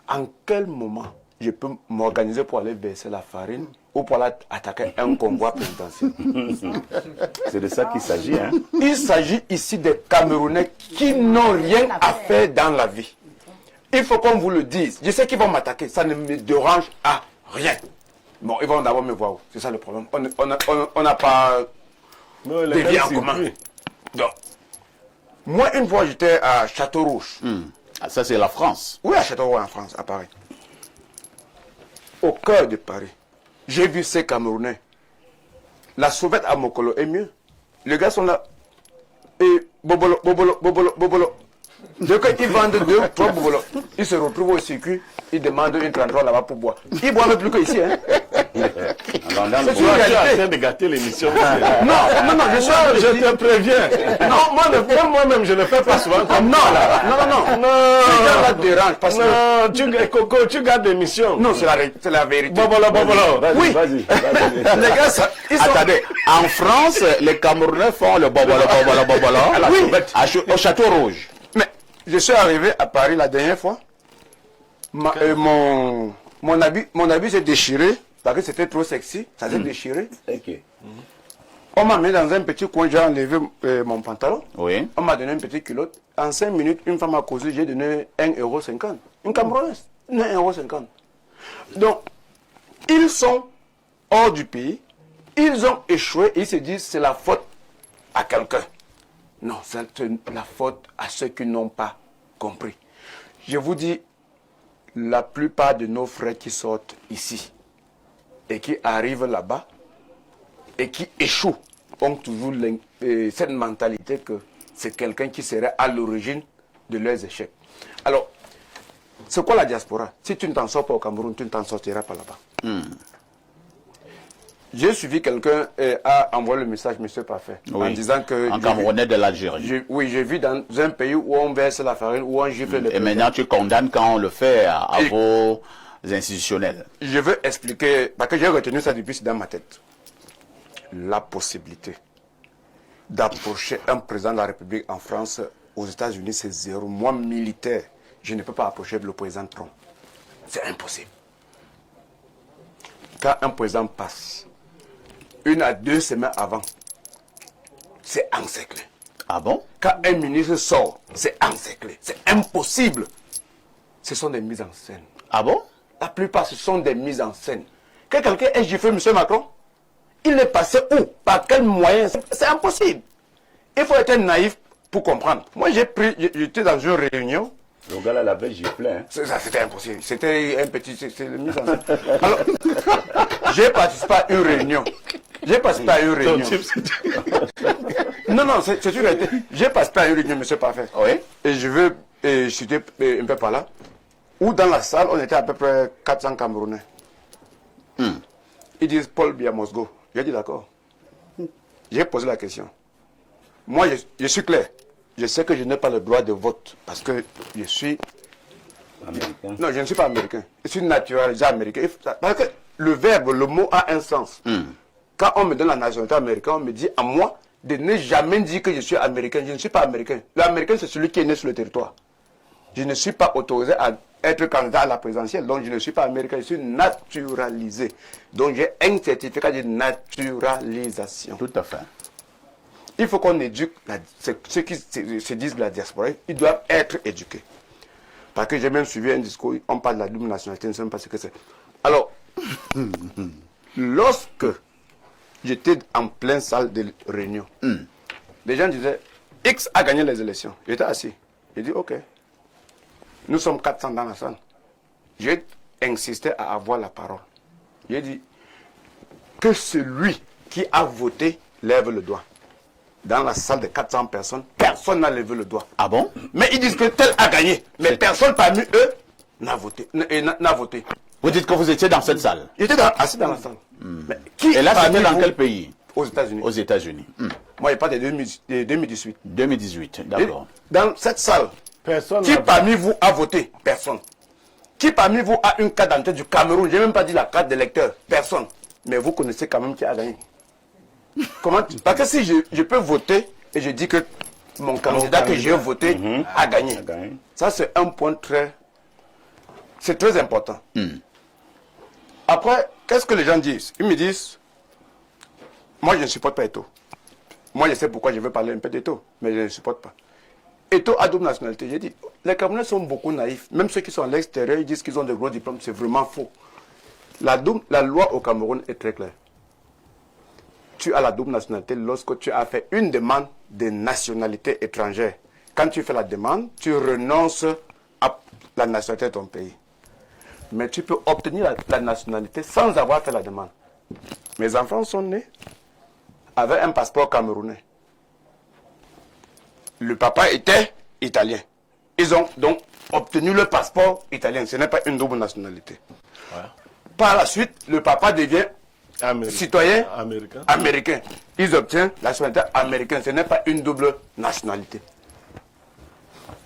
En quel moment je peux m'organiser pour aller verser la farine ou pour aller attaquer un convoi présidentiel? C'est de ça qu'il s'agit. Hein? Il s'agit ici des Camerounais qui n'ont rien à faire dans la vie. Il faut qu'on vous le dise. Je sais qu'ils vont m'attaquer. Ça ne me dérange à rien. Bon, ils vont d'abord me voir. C'est ça le problème. On n'a pas des vies en commun. Donc, moi, une fois, j'étais à Château-Rouge. Ah, ça, c'est la France. Oui, à Château-Rouge, en France, à Paris. Au cœur de Paris. J'ai vu ces Camerounais. La sauvette à Mokolo est mieux. Les gars sont là. Et bobolo, bobolo, bobolo, bobolo. Dès qu'ils vendent 2, 3 bobolos, ils se retrouvent au circuit, ils demandent une 33 là-bas pour boire. Ils boivent plus qu'ici. Hein. C'est une réalité. Tu es en train de gâter l'émission. Non, je te préviens. Non, moi-même, je ne fais pas souvent comme non, là. Non. Ça dérange parce que... Coco, tu gardes l'émission. Non, c'est la vérité. Bobolo. Oui. Vas-y. Les gars, ils sont... Attendez, en France, les Camerounais font le bobolo Oui. Au Château Rouge. Mais je suis arrivé à Paris la dernière fois. Mon habit s'est déchiré parce que c'était trop sexy. Ça s'est déchiré. Ok. On m'a mis dans un petit coin, j'ai enlevé mon pantalon. Oui. On m'a donné une petite culotte. En 5 minutes, une femme a causé, j'ai donné 1,50 €. Une Camerounaise, 1,50 €. Donc, ils sont hors du pays. Ils ont échoué. Ils se disent c'est la faute à quelqu'un. Non, c'est la faute à ceux qui n'ont pas compris. Je vous dis, la plupart de nos frères qui sortent ici et qui arrivent là-bas et qui échouent ont toujours cette mentalité que c'est quelqu'un qui serait à l'origine de leurs échecs. Alors, C'est quoi la diaspora? Si tu ne t'en sors pas au Cameroun, tu ne t'en sortiras pas là-bas. J'ai suivi quelqu'un et a envoyé le message, Monsieur Parfait, en disant que... Un Camerounais de l'Algérie. Oui, j'ai vu dans un pays où on verse la farine, où on gifle les... Et maintenant, tu condamnes quand on le fait à vos institutionnels. Je veux expliquer, parce que j'ai retenu ça depuis dans ma tête. La possibilité d'approcher un président de la République en France, aux États-Unis, c'est zéro. Moi, militaire, je ne peux pas approcher le président Trump. C'est impossible. Quand un président passe, 1 à 2 semaines avant, c'est encerclé. Ah bon? Quand un ministre sort, c'est encerclé. C'est impossible. Ce sont des mises en scène. Ah bon? La plupart, ce sont des mises en scène. Que quelqu'un ait giflé M. Macron, il est passé où? Par quel moyen? C'est impossible. Il faut être naïf pour comprendre. Moi, j'étais dans une réunion. Le gars là l'avait giflé. Hein. C'était impossible. C'était un petit... C'était une mise en scène. Alors, j'ai participé à une réunion. Non, c'est une réalité. J'ai participé à une réunion, monsieur Parfait. Oui. Et je veux citer un peu par là. Où dans la salle, on était à peu près 400 Camerounais. Ils disent Paul Biya must go. J'ai dit d'accord. J'ai posé la question. Moi, je suis clair. Je sais que je n'ai pas le droit de vote parce que je suis... Américain. Non, je ne suis pas américain. Je suis naturalisé américain. Parce que le verbe, le mot a un sens. Quand on me donne la nationalité américaine, on me dit à moi de ne jamais dire que je suis américain. Je ne suis pas américain. L'américain, c'est celui qui est né sur le territoire. Je ne suis pas autorisé à être candidat à la présidentielle. Donc, je ne suis pas américain. Je suis naturalisé. Donc, j'ai un certificat de naturalisation. Tout à fait. Il faut qu'on éduque ceux qui se disent de la diaspora. Ils doivent être éduqués. Parce que j'ai même suivi un discours, on parle de la double nationalité, je ne sais pas ce que c'est. Alors, lorsque j'étais en pleine salle de réunion, les gens disaient, X a gagné les élections. J'étais assis. J'ai dit, ok. Nous sommes 400 dans la salle. J'ai insisté à avoir la parole. J'ai dit, que celui qui a voté lève le doigt. Dans la salle de 400 personnes, personne n'a levé le doigt. Ah bon? Mais ils disent que tel a gagné. Mais personne parmi eux n'a voté. Vous dites que vous étiez dans cette salle? J'étais assis dans la salle. Mais et là, c'était dans quel pays? Aux États-Unis. Aux États-Unis. Moi, je parle de 2018. 2018, d'accord. Dans cette salle, qui parmi vous a voté? Personne. Qui parmi vous a une carte d'identité du Cameroun? Je n'ai même pas dit la carte d'électeur. Personne. Mais vous connaissez quand même qui a gagné. Comment? Parce que si je peux voter et je dis que mon candidat que j'ai voté a gagné. Ça, c'est un point c'est très important. Après, qu'est-ce que les gens disent? Ils me disent, moi je ne supporte pas Eto'o. Moi je sais pourquoi je veux parler un peu d'Eto'o, mais je ne supporte pas. Eto'o a double nationalité. J'ai dit, les Camerounais sont beaucoup naïfs. Même ceux qui sont à l'extérieur, ils disent qu'ils ont de gros diplômes. C'est vraiment faux. La loi au Cameroun est très claire. Tu as la double nationalité lorsque tu as fait une demande de nationalité étrangère. Quand tu fais la demande, tu renonces à la nationalité de ton pays. Mais tu peux obtenir la nationalité sans avoir fait la demande. Mes enfants sont nés avec un passeport camerounais. Le papa était italien. Ils ont donc obtenu le passeport italien. Ce n'est pas une double nationalité. Ouais. Par la suite, le papa devient citoyen américain. Ils obtiennent la nationalité américaine. Ce n'est pas une double nationalité.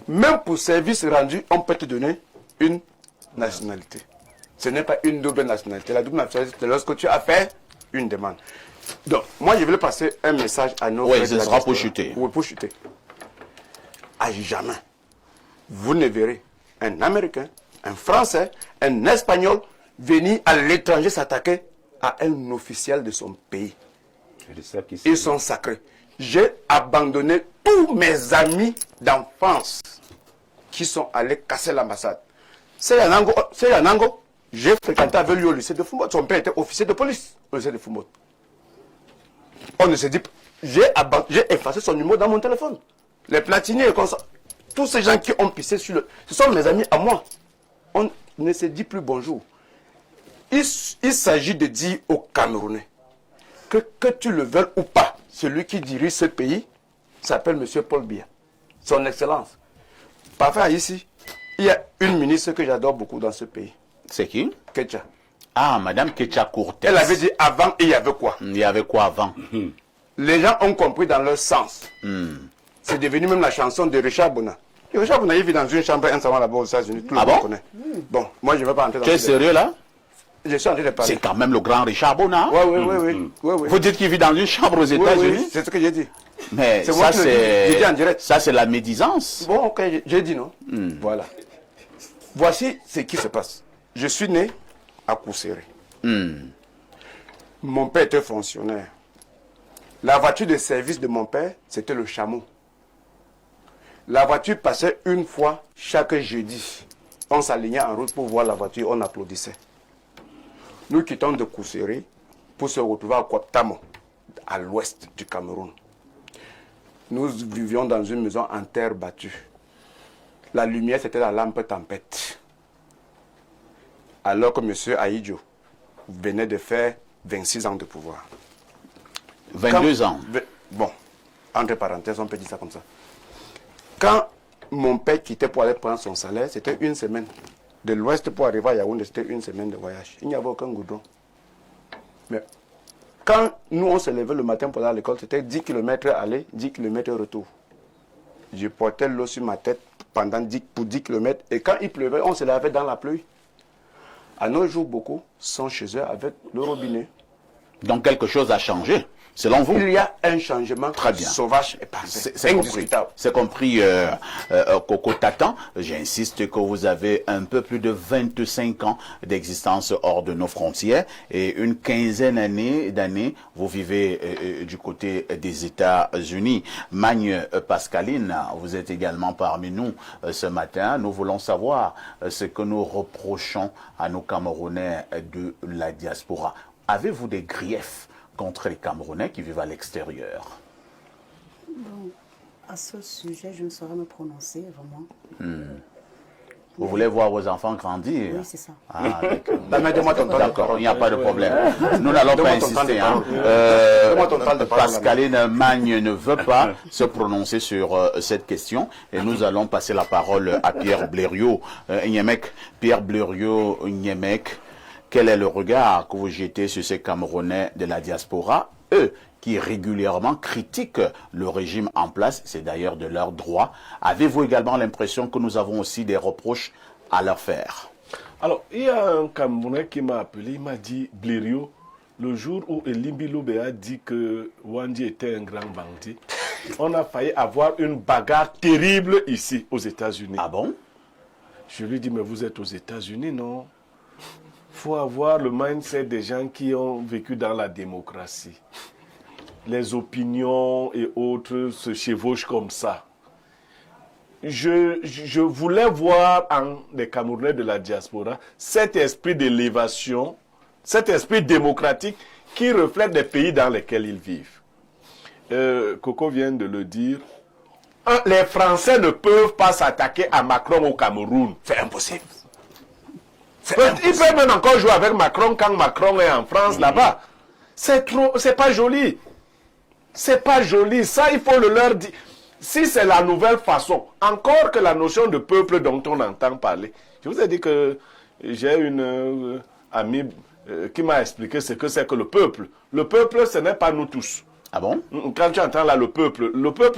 Même pour service rendu, on peut te donner une nationalité. Ce n'est pas une double nationalité. La double nationalité, c'est lorsque tu as fait une demande. Donc, moi, je voulais passer un message à nos frères. Oui, ce sera pour chuter. Oui, pour chuter. À jamais, vous ne verrez un Américain, un Français, un Espagnol venir à l'étranger s'attaquer à un officiel de son pays. Ils sont sacrés. J'ai abandonné tous mes amis d'enfance qui sont allés casser l'ambassade. C'est Yanango. J'ai fréquenté avec lui au lycée de Fumot. Son père était officier de police au lycée de Fumot. On ne se dit pas. J'ai effacé son numéro dans mon téléphone. Les platiniers et comme ça. Tous ces gens qui ont pissé sur le... Ce sont mes amis à moi. On ne se dit plus bonjour. Il s'agit de dire aux Camerounais que tu le veuilles ou pas, celui qui dirige ce pays s'appelle M. Paul Biya. Son Excellence. Parfait ici. Il y a une ministre que j'adore beaucoup dans ce pays. C'est qui? Ketcha. Ah, Madame Ketcha Courtes. Elle avait dit avant, il y avait quoi? Il y avait quoi avant? Les gens ont compris dans leur sens. C'est devenu même la chanson de Richard Bona. Et Richard Bona, il vit dans une chambre un salon là-bas aux États-Unis. Tout le monde connaît. Bon, moi je ne vais pas entrer dans Tu es sérieux là? Je suis en train de parler. C'est quand même le grand Richard Bona. Oui. Vous dites qu'il vit dans une chambre aux États-Unis? Oui, c'est ce que j'ai dit. Mais ça, c'est la médisance. Bon, ok, j'ai dit non. Voilà. Voici ce qui se passe. Je suis né à Kousséré. Mon père était fonctionnaire. La voiture de service de mon père, c'était le chameau. La voiture passait une fois chaque jeudi. On s'alignait en route pour voir la voiture, on applaudissait. Nous quittons de Kousséré pour se retrouver à Kwaptamo, à l'ouest du Cameroun. Nous vivions dans une maison en terre battue. La lumière, c'était la lampe tempête. Alors que M. Aïdjo venait de faire 26 ans de pouvoir. 22 ans. Bon, entre parenthèses, on peut dire ça comme ça. Quand mon père quittait pour aller prendre son salaire, c'était une semaine. De l'ouest pour arriver à Yaoundé, c'était une semaine de voyage. Il n'y avait aucun goudron. Mais quand nous, on se levait le matin pour aller à l'école, c'était 10 km aller, 10 km retour. Je portais l'eau sur ma tête pendant 10 km. Et quand il pleuvait, on se lavait dans la pluie. À nos jours, beaucoup sont chez eux avec le robinet. Donc quelque chose a changé, selon vous? Il y a un changement très bien. Sauvage et parfait. C'est indiscutable. C'est compris, Coco Tatan. J'insiste que vous avez un peu plus de 25 ans d'existence hors de nos frontières et une quinzaine d'années, vous vivez du côté des États-Unis. Magne Pascaline, vous êtes également parmi nous ce matin. Nous voulons savoir ce que nous reprochons à nos Camerounais de la diaspora. Avez-vous des griefs contre les Camerounais qui vivent à l'extérieur? Bon, à ce sujet, je ne saurais me prononcer vraiment. Vous voulez voir vos enfants grandir? Oui, c'est ça. Ah, d'accord, il n'y a pas de problème. Nous n'allons pas insister. Pascaline Magne ne veut pas se prononcer sur cette question et nous allons passer la parole à Pierre Blériot. Pierre Blériot, quel est le regard que vous jetez sur ces Camerounais de la diaspora, eux qui régulièrement critiquent le régime en place, c'est d'ailleurs de leur droit. Avez-vous également l'impression que nous avons aussi des reproches à leur faire? Alors, il y a un Camerounais qui m'a appelé, il m'a dit, Blériot, le jour où Elimbi Loube a dit que Wandi était un grand bandit, on a failli avoir une bagarre terrible ici, aux États-Unis. Ah bon? Je lui dis, mais vous êtes aux États-Unis, non? Il faut avoir le mindset des gens qui ont vécu dans la démocratie. Les opinions et autres se chevauchent comme ça. Je voulais voir en les Camerounais de la diaspora cet esprit d'élévation, cet esprit démocratique qui reflète les pays dans lesquels ils vivent. Coco vient de le dire. Les Français ne peuvent pas s'attaquer à Macron au Cameroun. C'est impossible. Ils peuvent même encore jouer avec Macron quand Macron est en France là-bas. C'est pas joli. C'est pas joli. Ça, il faut le leur dire. Si c'est la nouvelle façon, encore que la notion de peuple dont on entend parler. Je vous ai dit que j'ai une amie qui m'a expliqué ce que c'est que le peuple. Le peuple, ce n'est pas nous tous. Ah bon? Quand tu entends là le peuple,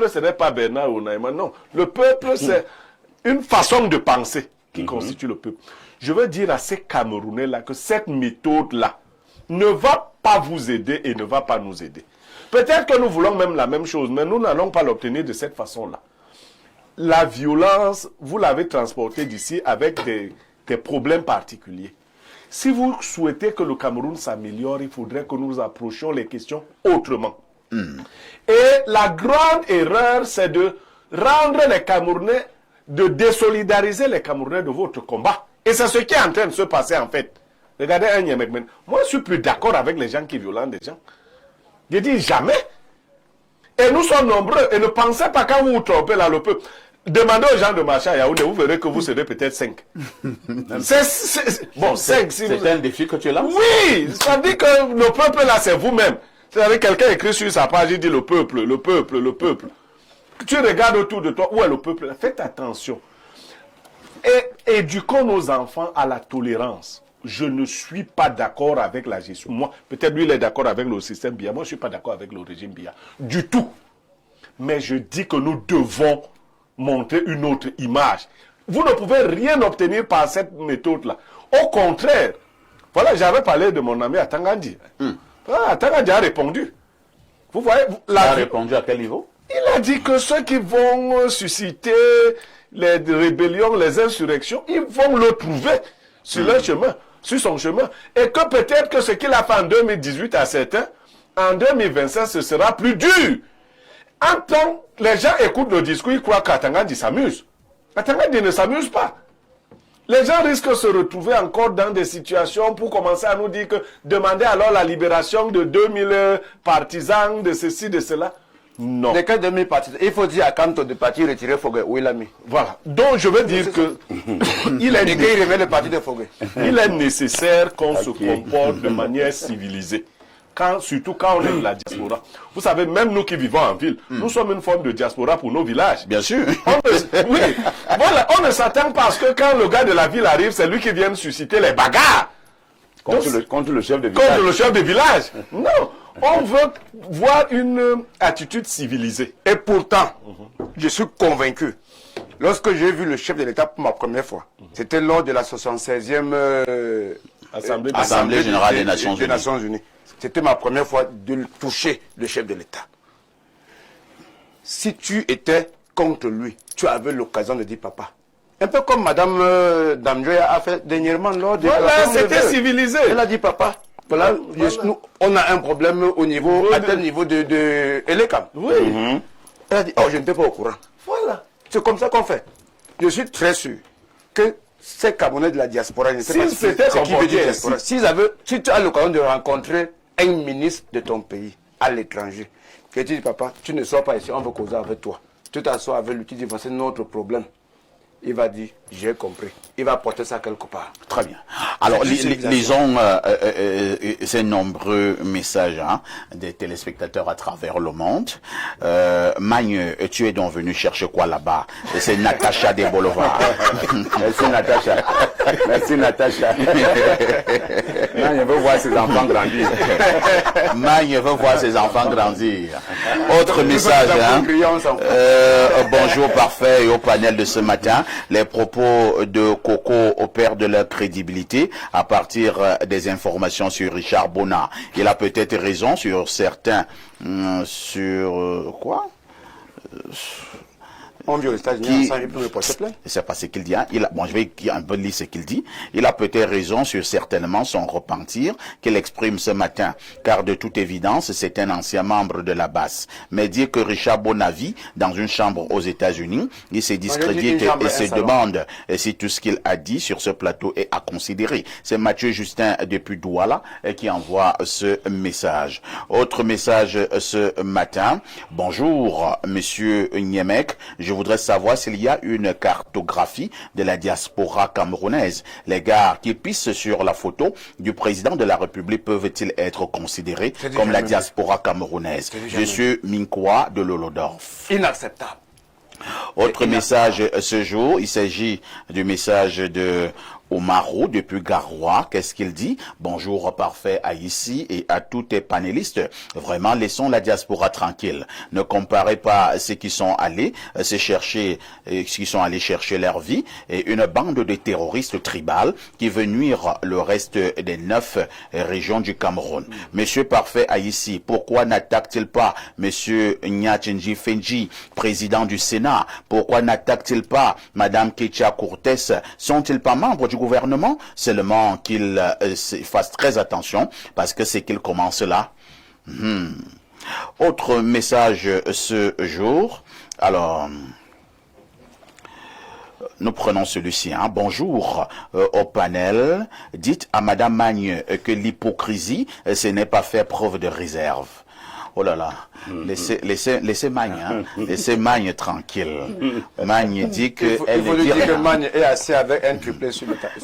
ce n'est pas Bernard ou Naïma, non. Le peuple, c'est une façon de penser qui constitue le peuple. Je veux dire à ces Camerounais-là que cette méthode-là ne va pas vous aider et ne va pas nous aider. Peut-être que nous voulons même la même chose, mais nous n'allons pas l'obtenir de cette façon-là. La violence, vous l'avez transportée d'ici avec des problèmes particuliers. Si vous souhaitez que le Cameroun s'améliore, il faudrait que nous approchions les questions autrement. Et la grande erreur, c'est de rendre les Camerounais, de désolidariser les Camerounais de votre combat. Et c'est ce qui est en train de se passer en fait. Regardez un Yemekmen. Moi, je suis plus d'accord avec les gens qui violentent des gens. Je dis jamais. Et nous sommes nombreux. Et ne pensez pas quand vous vous trompez là, le peuple. Demandez aux gens de marcher à Yaoundé, vous verrez que vous serez peut-être 5. Bon, 5. C'est un défi que tu lances? Oui, ça dit que le peuple là, c'est vous-même. C'est-à-dire quelqu'un écrit sur sa page, il dit le peuple, le peuple, le peuple. Tu regardes autour de toi, où est le peuple? Faites attention. Et éduquons nos enfants à la tolérance. Je ne suis pas d'accord avec la gestion. Moi, peut-être lui, il est d'accord avec le système Biya. Moi, je ne suis pas d'accord avec le régime Biya. Du tout. Mais je dis que nous devons montrer une autre image. Vous ne pouvez rien obtenir par cette méthode-là. Au contraire, voilà, j'avais parlé de mon ami Atangandi. Atangandi a répondu. Vous voyez, il a répondu à quel niveau? Il a dit que ceux qui vont susciter les rébellions, les insurrections, ils vont le trouver sur leur chemin, sur son chemin. Et que peut-être que ce qu'il a fait en 2018 à certains, en 2025, ce sera plus dur. En temps, les gens écoutent le discours, ils croient qu'Atangandi s'amuse. Atangandi ne s'amuse pas. Les gens risquent de se retrouver encore dans des situations pour commencer à nous dire que demander alors la libération de 2000 partisans, de ceci, de cela. Non. De quel 2000 partisans? Il faut dire à Kanto de partir retirer Fogué. Où il a mis? Voilà. Donc je veux dire que il le parti de Fogué. Il est nécessaire qu'on se comporte de manière civilisée. Surtout quand on est de la diaspora. Vous savez, même nous qui vivons en ville, nous sommes une forme de diaspora pour nos villages. Bien sûr. Oui, voilà, on ne s'attend pas à ce que quand le gars de la ville arrive, c'est lui qui vient susciter les bagarres. Contre le chef de village. Contre le chef de village. Non, on veut voir une attitude civilisée. Et pourtant, je suis convaincu, lorsque j'ai vu le chef de l'État pour ma première fois, c'était lors de la 76e Assemblée générale des Nations Unies. C'était ma première fois de toucher le chef de l'État. Si tu étais contre lui, tu avais l'occasion de dire papa. Un peu comme Madame Damjoya a fait dernièrement lors de... Voilà, c'était civilisé. Elle a dit papa, voilà, nous, on a un problème au niveau, à tel niveau de Elekam. Oui. Elle a dit, oh, je n'étais pas au courant. Voilà. C'est comme ça qu'on fait. Je suis très sûr que ces Camerounais de la diaspora, je ne sais pas ce qui veut dire diaspora. Si tu as l'occasion de rencontrer un ministre de ton pays à l'étranger, que tu dis papa, tu ne sors pas ici, on veut causer avec toi. Tu t'assois avec lui, tu dis c'est notre problème. Il va dire, j'ai compris. Il va porter ça quelque part. Très bien. Alors, lisons ces nombreux messages des téléspectateurs à travers le monde. Magne, tu es donc venu chercher quoi là-bas? C'est Natacha des Boulevards. Merci Natacha. Merci Natacha. Magne veut voir ses enfants grandir. Magne veut voir ses enfants grandir. Autre message. Bonjour parfait et au panel de ce matin. Les propos de Coco perdent leur crédibilité à partir des informations sur Richard Bona. Il a peut-être raison sur certains... sur quoi c'est pas ce qu'il dit. Bon, je vais un peu lire ce qu'il dit. Il a peut-être raison sur certainement son repentir qu'il exprime ce matin, car de toute évidence, c'est un ancien membre de la base. Mais dire que Richard Bona vit dans une chambre aux États-Unis, il s'est discrédité et se demande si tout ce qu'il a dit sur ce plateau est à considérer. C'est Mathieu Justin depuis Douala qui envoie ce message. Autre message ce matin. Bonjour, monsieur Niemek. Je voudrais savoir s'il y a une cartographie de la diaspora camerounaise. Les gars qui pissent sur la photo du président de la République peuvent-ils être considérés comme la diaspora camerounaise? Je suis Minkwa de Lolodorf. Inacceptable. Autre message ce jour, il s'agit du message de Omarou depuis Garoua. Qu'est-ce qu'il dit? Bonjour parfait à ici et à tous tes panélistes. Vraiment, laissons la diaspora tranquille. Ne comparez pas ceux qui sont allés chercher leur vie et une bande de terroristes tribales qui veut nuire le reste des 9 régions du Cameroun. Monsieur parfait à ici, pourquoi n'attaque-t-il pas monsieur Nyatchenji Fenji, président du Sénat? Pourquoi n'attaque-t-il pas madame Ketia Cortés? Sont-ils pas membres du gouvernement? Seulement qu'il fasse très attention parce que c'est qu'il commence là. Autre message ce jour. Alors, nous prenons celui-ci. Bonjour au panel. Dites à madame Magne que l'hypocrisie, ce n'est pas faire preuve de réserve. Oh là là. Laissez Magne, hein. Laissez Magne tranquille. Magne dit que... Il faut lui dire que Magne est assis avec un triplé sur le plateau.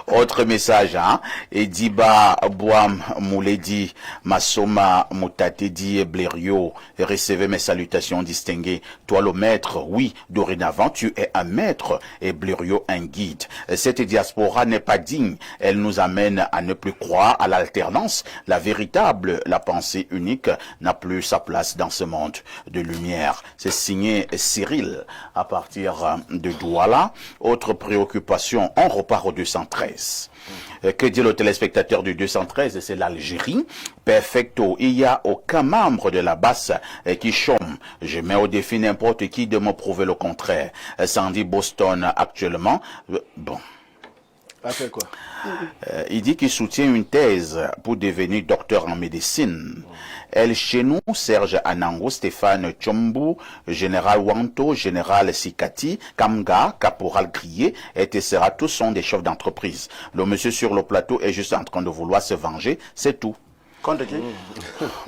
Autre message, hein. Ediba Boam Mouledi Masoma Moutatedi Blériot, recevez mes salutations distinguées. Toi le maître, oui, dorénavant tu es un maître et Blériot un guide. Cette diaspora n'est pas digne. Elle nous amène à ne plus croire à l'alternance. La pensée unique n'a plus sa place dans ce monde de lumière. C'est signé Cyril à partir de Douala. Autre préoccupation, on repart au 213. Que dit le téléspectateur du 213? C'est l'Algérie. Perfecto, il n'y a aucun membre de la basse qui chôme. Je mets au défi n'importe qui de me prouver le contraire. Sandy Boston actuellement. Bon. A fait quoi? Il dit qu'il soutient une thèse pour devenir docteur en médecine. Elle chez nous, Serge Anango, Stéphane Tchombu, Général Wanto, Général Sikati, Kamga, Caporal Grier, etc. Tous sont des chefs d'entreprise. Le monsieur sur le plateau est juste en train de vouloir se venger, c'est tout. Contre qui?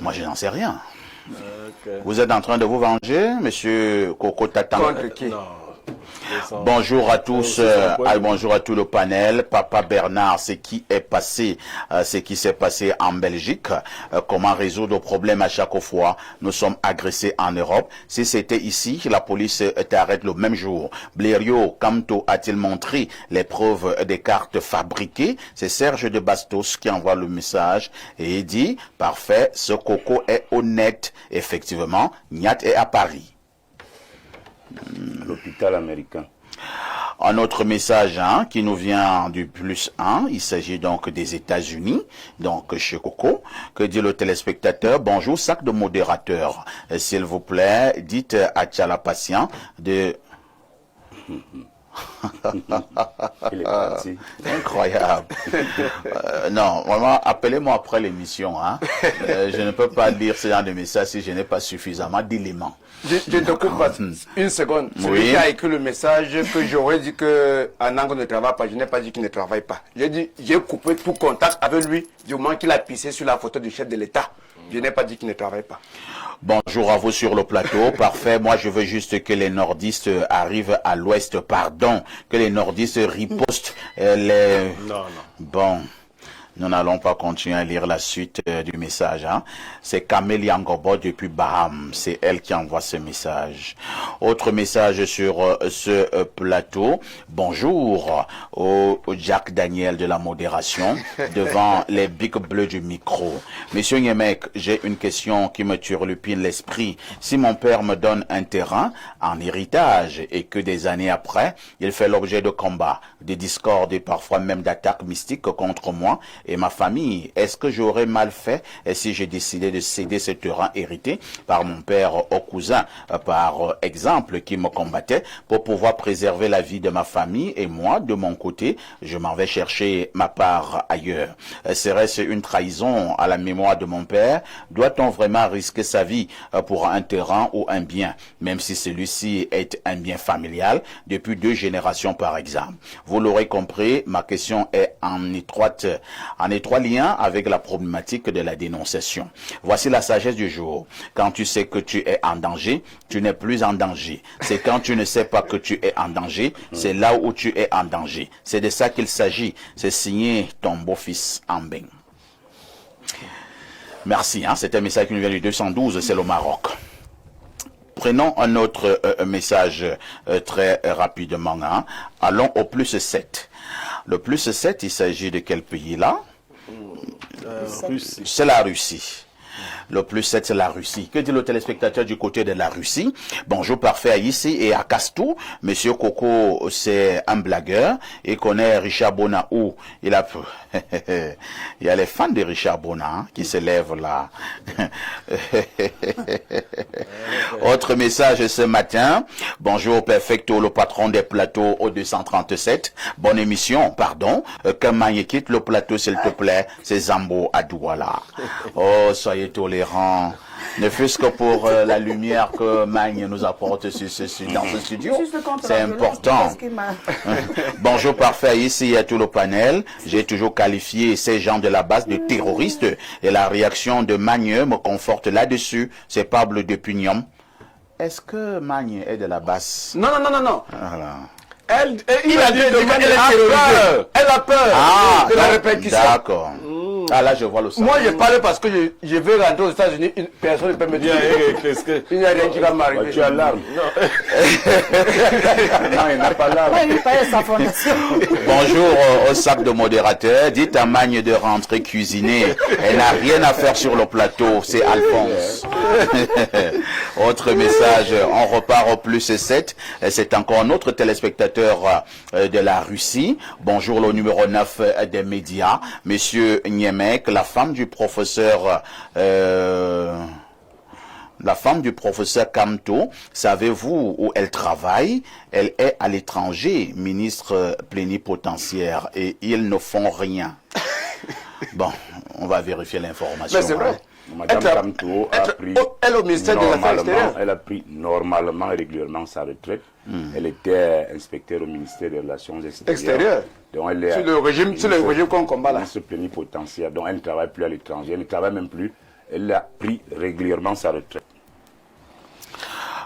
Moi, je n'en sais rien. Okay. Vous êtes en train de vous venger, monsieur Coco Tatan? Contre qui? Non. Bonjour à tous, bonjour à tout le panel. Papa Bernard, ce qui s'est passé en Belgique, comment résoudre le problème à chaque fois nous sommes agressés en Europe. Si c'était ici, la police t'arrête le même jour. Blériot, Camto a-t-il montré les preuves des cartes fabriquées? C'est Serge de Bastos qui envoie le message et il dit, parfait, ce Coco est honnête. Effectivement, Niat est à Paris. L'hôpital américain. Un autre message qui nous vient du +1, il s'agit donc des États-Unis, donc chez Coco. Que dit le téléspectateur? Bonjour, sac de modérateur. S'il vous plaît, dites à Tchala Patient de... Il est parti. Incroyable. Non, vraiment, appelez-moi après l'émission. Je ne peux pas lire ce genre de message si je n'ai pas suffisamment d'éléments. Je te coupe pas une seconde. Celui qui a écrit le message que j'aurais dit que Anango ne travaille pas, je n'ai pas dit qu'il ne travaille pas. J'ai dit, j'ai coupé tout contact avec lui du moment qu'il a pissé sur la photo du chef de l'État. Je n'ai pas dit qu'il ne travaille pas. Bonjour à vous sur le plateau. Parfait. Moi, je veux juste que les nordistes arrivent à l'ouest. Pardon. Que les nordistes ripostent les... Non. Bon. Nous n'allons pas continuer à lire la suite du message. C'est Kamel Yangobo depuis Baham. C'est elle qui envoie ce message. Autre message sur ce plateau. Bonjour au Jack Daniel de la modération devant les Big Bleus du micro. Monsieur Niemek, j'ai une question qui me turlupine l'esprit. Si mon père me donne un terrain en héritage et que des années après, il fait l'objet de combats, de discordes et parfois même d'attaques mystiques contre moi et ma famille, est-ce que j'aurais mal fait si j'ai décidé de céder ce terrain hérité par mon père au cousin, par exemple, qui me combattait pour pouvoir préserver la vie de ma famille et moi, de mon côté, je m'en vais chercher ma part ailleurs. Serait-ce une trahison à la mémoire de mon père? Doit-on vraiment risquer sa vie pour un terrain ou un bien, même si celui-ci est un bien familial depuis 2 générations par exemple? Vous l'aurez compris, ma question est en étroit lien avec la problématique de la dénonciation. Voici la sagesse du jour. Quand tu sais que tu es en danger, tu n'es plus en danger. C'est quand tu ne sais pas que tu es en danger, c'est là où tu es en danger. C'est de ça qu'il s'agit. C'est signé ton beau-fils Ambeng. Merci. C'est un message qui nous vient du 212, c'est le Maroc. Prenons un autre message très rapidement. Allons au +7. Le +7, il s'agit de quel pays là? C'est la Russie. Le +7, c'est la Russie. Que dit le téléspectateur du côté de la Russie? Bonjour, parfait ici et à Castou. Monsieur Coco, c'est un blagueur. Il connaît Richard Bonaou. Il a... Il y a les fans de Richard Bona qui se lèvent là. Autre message ce matin. Bonjour, Perfecto, le patron des plateaux au 237. Bonne émission, pardon. Comment quitte le plateau, s'il te plaît? C'est Zambo à Douala. Oh, soyez tolérants. tolérant. Ne fût-ce que pour la lumière que Magne nous apporte dans ce studio. C'est important. Bonjour parfait, ici à tout le panel. J'ai toujours qualifié ces gens de la base de terroristes et la réaction de Magne me conforte là-dessus. C'est Pablo de Pugnon. Est-ce que Magne est de la base? Non. Voilà. Il a dit elle a peur de la répétition. D'accord. Ah là, je vois le sang. Moi, je parle parce que je veux rentrer aux États-Unis. Personne ne peut me dire. Il n'y a rien qui va m'arriver. Tu as l'arme. Non. Non, il n'a pas l'arme. Bonjour au sac de modérateur. Dites à Magne de rentrer cuisiner. Elle n'a rien à faire sur le plateau. C'est Alphonse. Autre message. On repart au plus 7. C'est encore notre téléspectateur de la Russie. Bonjour le numéro 9 des médias. Monsieur Niemek, la femme du professeur Kamto, savez-vous où elle travaille? Elle est à l'étranger, ministre plénipotentiaire, et ils ne font rien. Bon, on va vérifier l'information. Mais c'est vrai. Madame Kamto a pris elle au ministère de l'Affaires extérieures. Elle a pris normalement et régulièrement sa retraite. Elle était inspecteur au ministère des Relations extérieures. Donc elle est c'est le régime qu'on combat là. Ministre plénipotentiaire. Donc elle ne travaille plus à l'étranger, elle ne travaille même plus. Elle a pris régulièrement sa retraite.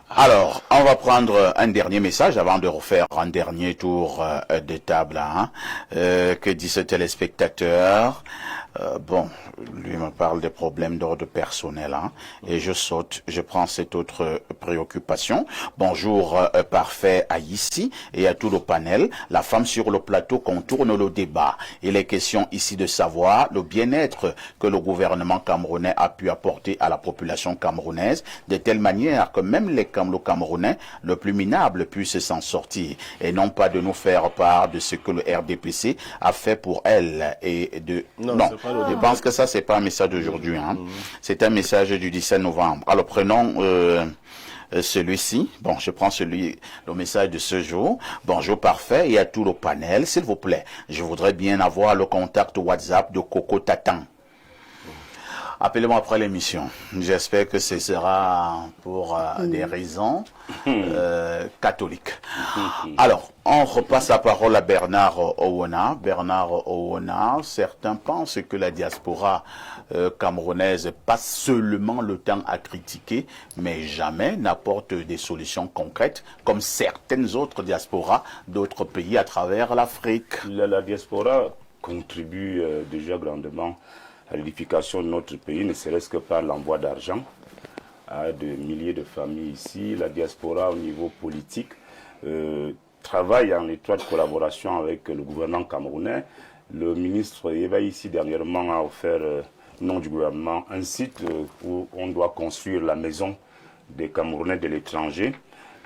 Alors, on va prendre un dernier message avant de refaire un dernier tour de table. Hein. Que dit ce téléspectateur? Bon, lui me parle des problèmes d'ordre personnel, hein, et je saute, je prends cette autre préoccupation. Bonjour parfait à ici et à tout le panel. La femme sur le plateau contourne le débat. Il est question ici de savoir le bien-être que le gouvernement camerounais a pu apporter à la population camerounaise, de telle manière que même le Camerounais le plus minable puisse s'en sortir, et non pas de nous faire part de ce que le RDPC a fait pour elle et de... Non. Je pense que ça, c'est pas un message d'aujourd'hui. Hein. C'est un message du 17 novembre. Alors, prenons celui-ci. Bon, je prends le message de ce jour. Bonjour, parfait. Et à tout le panel, s'il vous plaît, je voudrais bien avoir le contact WhatsApp de Coco Tatan. Appelez-moi après l'émission. J'espère que ce sera pour des raisons catholiques. Alors, on repasse la parole à Bernard Owona. Bernard Owona, certains pensent que la diaspora camerounaise passe seulement le temps à critiquer, mais jamais n'apporte des solutions concrètes, comme certaines autres diasporas d'autres pays à travers l'Afrique. La diaspora contribue déjà grandement à l'édification de notre pays, ne serait-ce que par l'envoi d'argent à de milliers de familles ici. La diaspora au niveau politique travaille en étroite collaboration avec le gouvernement camerounais. Le ministre Eva ici dernièrement a offert au nom du gouvernement un site où on doit construire la maison des Camerounais de l'étranger.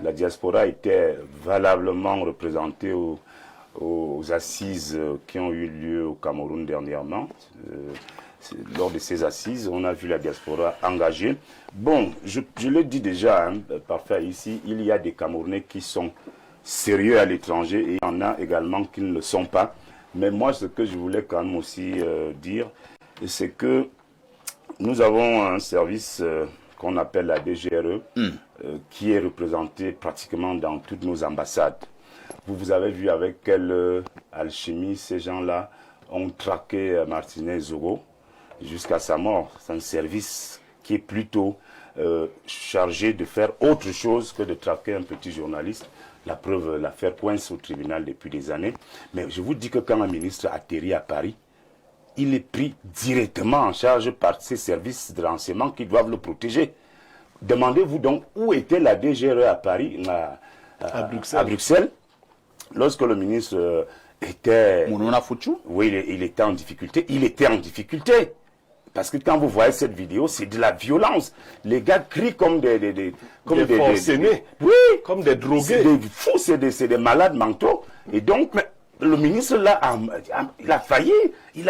La diaspora était valablement représentée aux assises qui ont eu lieu au Cameroun dernièrement. Lors de ces assises, on a vu la diaspora engagée. Bon, je le dis déjà, hein, parfait ici, il y a des Camerounais qui sont sérieux à l'étranger et il y en a également qui ne le sont pas. Mais moi, ce que je voulais quand même aussi dire, c'est que nous avons un service qu'on appelle la DGRE, qui est représenté pratiquement dans toutes nos ambassades. Vous avez vu avec quelle alchimie ces gens-là ont traqué Martinez Zogo jusqu'à sa mort. C'est un service qui est plutôt chargé de faire autre chose que de traquer un petit journaliste. La preuve, l'affaire coince au tribunal depuis des années. Mais je vous dis que quand un ministre atterrit à Paris, il est pris directement en charge par ces services de renseignement qui doivent le protéger. Demandez-vous donc où était la DGRE à Paris, à Bruxelles, lorsque le ministre était... Mounouna Fouchou? Oui, il était en difficulté. Il était en difficulté. Parce que quand vous voyez cette vidéo, c'est de la violence. Les gars crient comme des forcenés. Oui, comme des drogués. C'est des fous, c'est des malades mentaux. Et donc, le ministre là, il a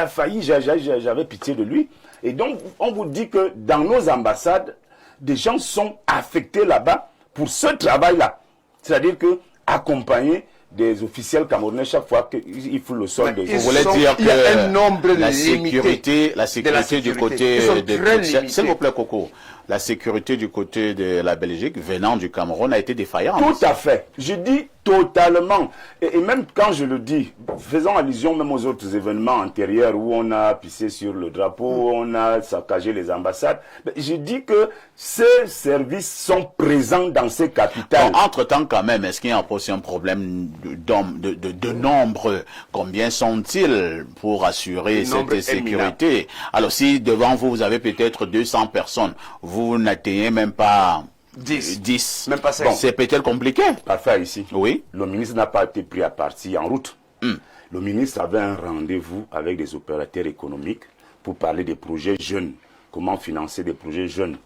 failli, j'avais pitié de lui. Et donc, on vous dit que dans nos ambassades, des gens sont affectés là-bas pour ce travail-là. C'est-à-dire que accompagner des officiels camerounais chaque fois qu'ils font le sol de... Vous voulez dire il y a un que nombre la limité sécurité du côté de Bruxelles, s'il vous plaît Coco, la sécurité du côté de la Belgique venant du Cameroun a été défaillante. Tout à fait. Je dis totalement. Et même quand je le dis, faisons allusion même aux autres événements antérieurs où on a pissé sur le drapeau, où on a saccagé les ambassades. Je dis que ces services sont présents dans ces capitales. Bon, entre-temps quand même, est-ce qu'il y a aussi un problème de nombre? Combien sont-ils pour assurer cette sécurité? Alors si devant vous, vous avez peut-être 200 personnes, vous n'atteignez même pas 10. Même pas 5. Bon, c'est peut-être compliqué. Parfait ici. Oui. Le ministre n'a pas été pris à partie en route. Le ministre avait un rendez-vous avec des opérateurs économiques pour parler des projets jeunes. Comment financer des projets jeunes.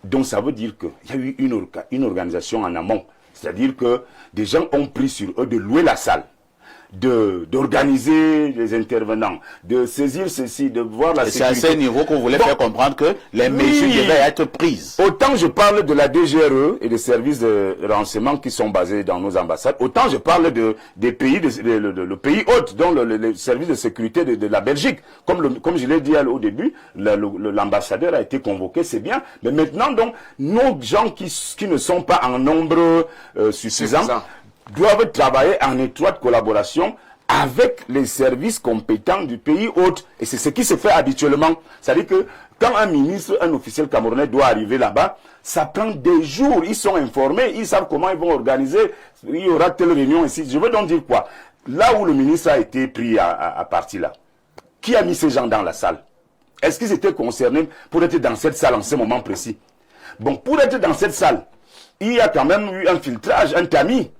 Donc ça veut dire qu'il y a eu une organisation en amont. C'est-à-dire que des gens ont pris sur eux de louer la salle, d'organiser les intervenants, de saisir ceci, de voir la sécurité. C'est à ce niveau qu'on voulait faire comprendre que les mesures devaient être prises. Autant je parle de la DGRE et des services de renseignement qui sont basés dans nos ambassades, autant je parle des pays, le pays hôte, dont le service de sécurité de la Belgique. Comme je l'ai dit au début, l'ambassadeur a été convoqué, c'est bien. Mais maintenant, donc, nos gens qui ne sont pas en nombre suffisant doivent travailler en étroite collaboration avec les services compétents du pays hôte. Et c'est ce qui se fait habituellement. C'est-à-dire que quand un ministre, un officiel camerounais doit arriver là-bas, ça prend des jours. Ils sont informés, ils savent comment ils vont organiser. Il y aura telle réunion ici. Je veux donc dire quoi? Là où le ministre a été pris à partie là, qui a mis ces gens dans la salle? Est-ce qu'ils étaient concernés pour être dans cette salle en ce moment précis? Bon, pour être dans cette salle, il y a quand même eu un filtrage, un tamis.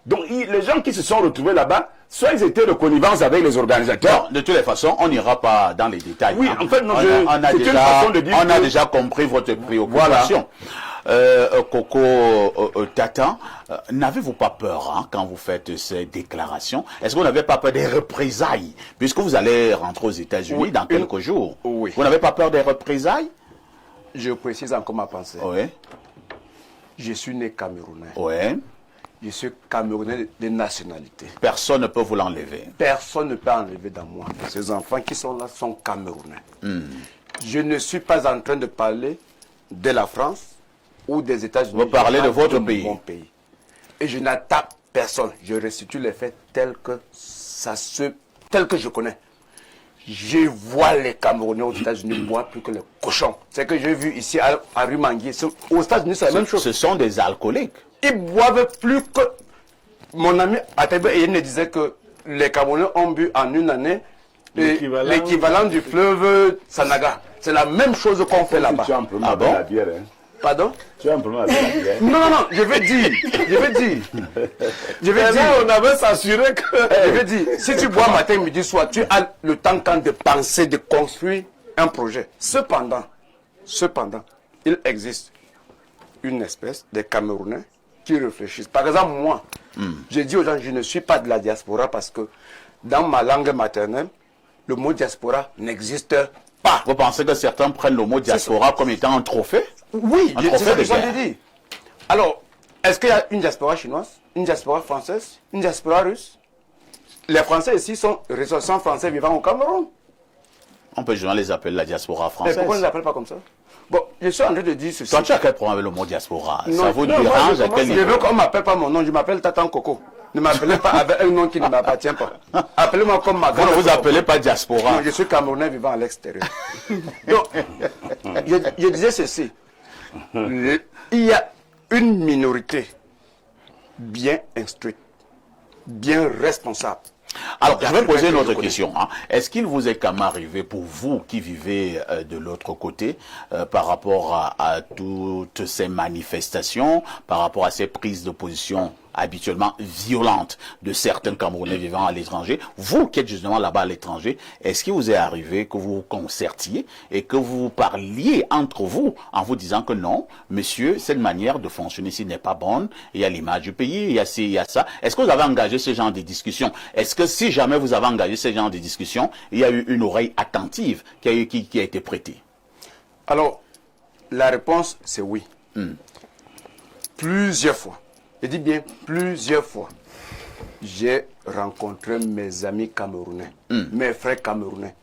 Donc, les gens qui se sont retrouvés là-bas, soit ils étaient de connivence avec les organisateurs. Non, de toutes les façons, on n'ira pas dans les détails. Oui, en fait, non, on a déjà compris votre préoccupation. Voilà. Coco Tatan, n'avez-vous pas peur quand vous faites ces déclarations? Est-ce que vous n'avez pas peur des représailles? Puisque vous allez rentrer aux États-Unis dans quelques jours. Oui. Vous n'avez pas peur des représailles? Je précise encore ma pensée. Oui. Je suis né camerounais. Oui. Je suis camerounais de nationalité. Personne ne peut vous l'enlever. Personne ne peut enlever dans moi. Ces enfants qui sont là sont camerounais. Je ne suis pas en train de parler de la France ou des États-Unis. Vous parlez de votre pays. Mon pays. Et je n'attaque personne. Je restitue les faits tels que je connais. Je vois les Camerounais aux États-Unis boire plus que les cochons. C'est que j'ai vu ici à rue Manguier. Aux États-Unis, c'est la même chose. Ce sont des alcooliques. Ils boivent plus que... Mon ami Atebe me disait que les Camerounais ont bu en une année l'équivalent du fleuve Sanaga. C'est la même chose qu'on fait là-bas. Ah bon? La bière, hein? Pardon? Tu as un problème avec la bière? Non, je veux dire. Là, on avait s'assuré que... Je veux dire, si tu bois matin, midi, soir, tu as le temps de penser, de construire un projet. Cependant, il existe une espèce de Camerounais qui réfléchissent. Par exemple, moi, je dis aux gens, je ne suis pas de la diaspora parce que dans ma langue maternelle, le mot diaspora n'existe pas. Vous pensez que certains prennent le mot diaspora comme étant un trophée? Oui, c'est ce que je dis. Alors, est-ce qu'il y a une diaspora chinoise, une diaspora française, une diaspora russe? Les Français ici sont ressortissants français vivant au Cameroun. On peut jamais les appeler la diaspora française. Mais pourquoi on ne les appelle pas comme ça? Bon, je suis en train de dire ceci. Toi, tu as quel problème avec le mot diaspora? Non, ça vous dérange à quel niveau? Je veux qu'on ne m'appelle pas mon nom, je m'appelle Tatan Coco. Ne m'appelez pas avec un nom qui ne m'appartient pas. Appelez-moi comme ma grande. Vous ne vous appelez pas diaspora? Non, je suis Camerounais vivant à l'extérieur. Donc, je disais ceci. Il y a une minorité bien instruite, bien responsable. Alors, je vais poser une autre question. Est-ce qu'il vous est quand même arrivé, pour vous qui vivez de l'autre côté, par rapport à toutes ces manifestations, par rapport à ces prises de position habituellement violentes de certains Camerounais vivant à l'étranger, vous qui êtes justement là-bas à l'étranger, est-ce qu'il vous est arrivé que vous vous concertiez et que vous parliez entre vous en vous disant que non, monsieur, cette manière de fonctionner ici n'est pas bonne, il y a l'image du pays, il y a ci, il y a ça. Est-ce que vous avez engagé ce genre de discussion? Est-ce que si jamais vous avez engagé ce genre de discussion, il y a eu une oreille attentive qui a été prêtée? Alors, la réponse, c'est oui. Plusieurs fois. Je dis bien plusieurs fois. j'ai rencontré mes amis camerounais, mes frères camerounais.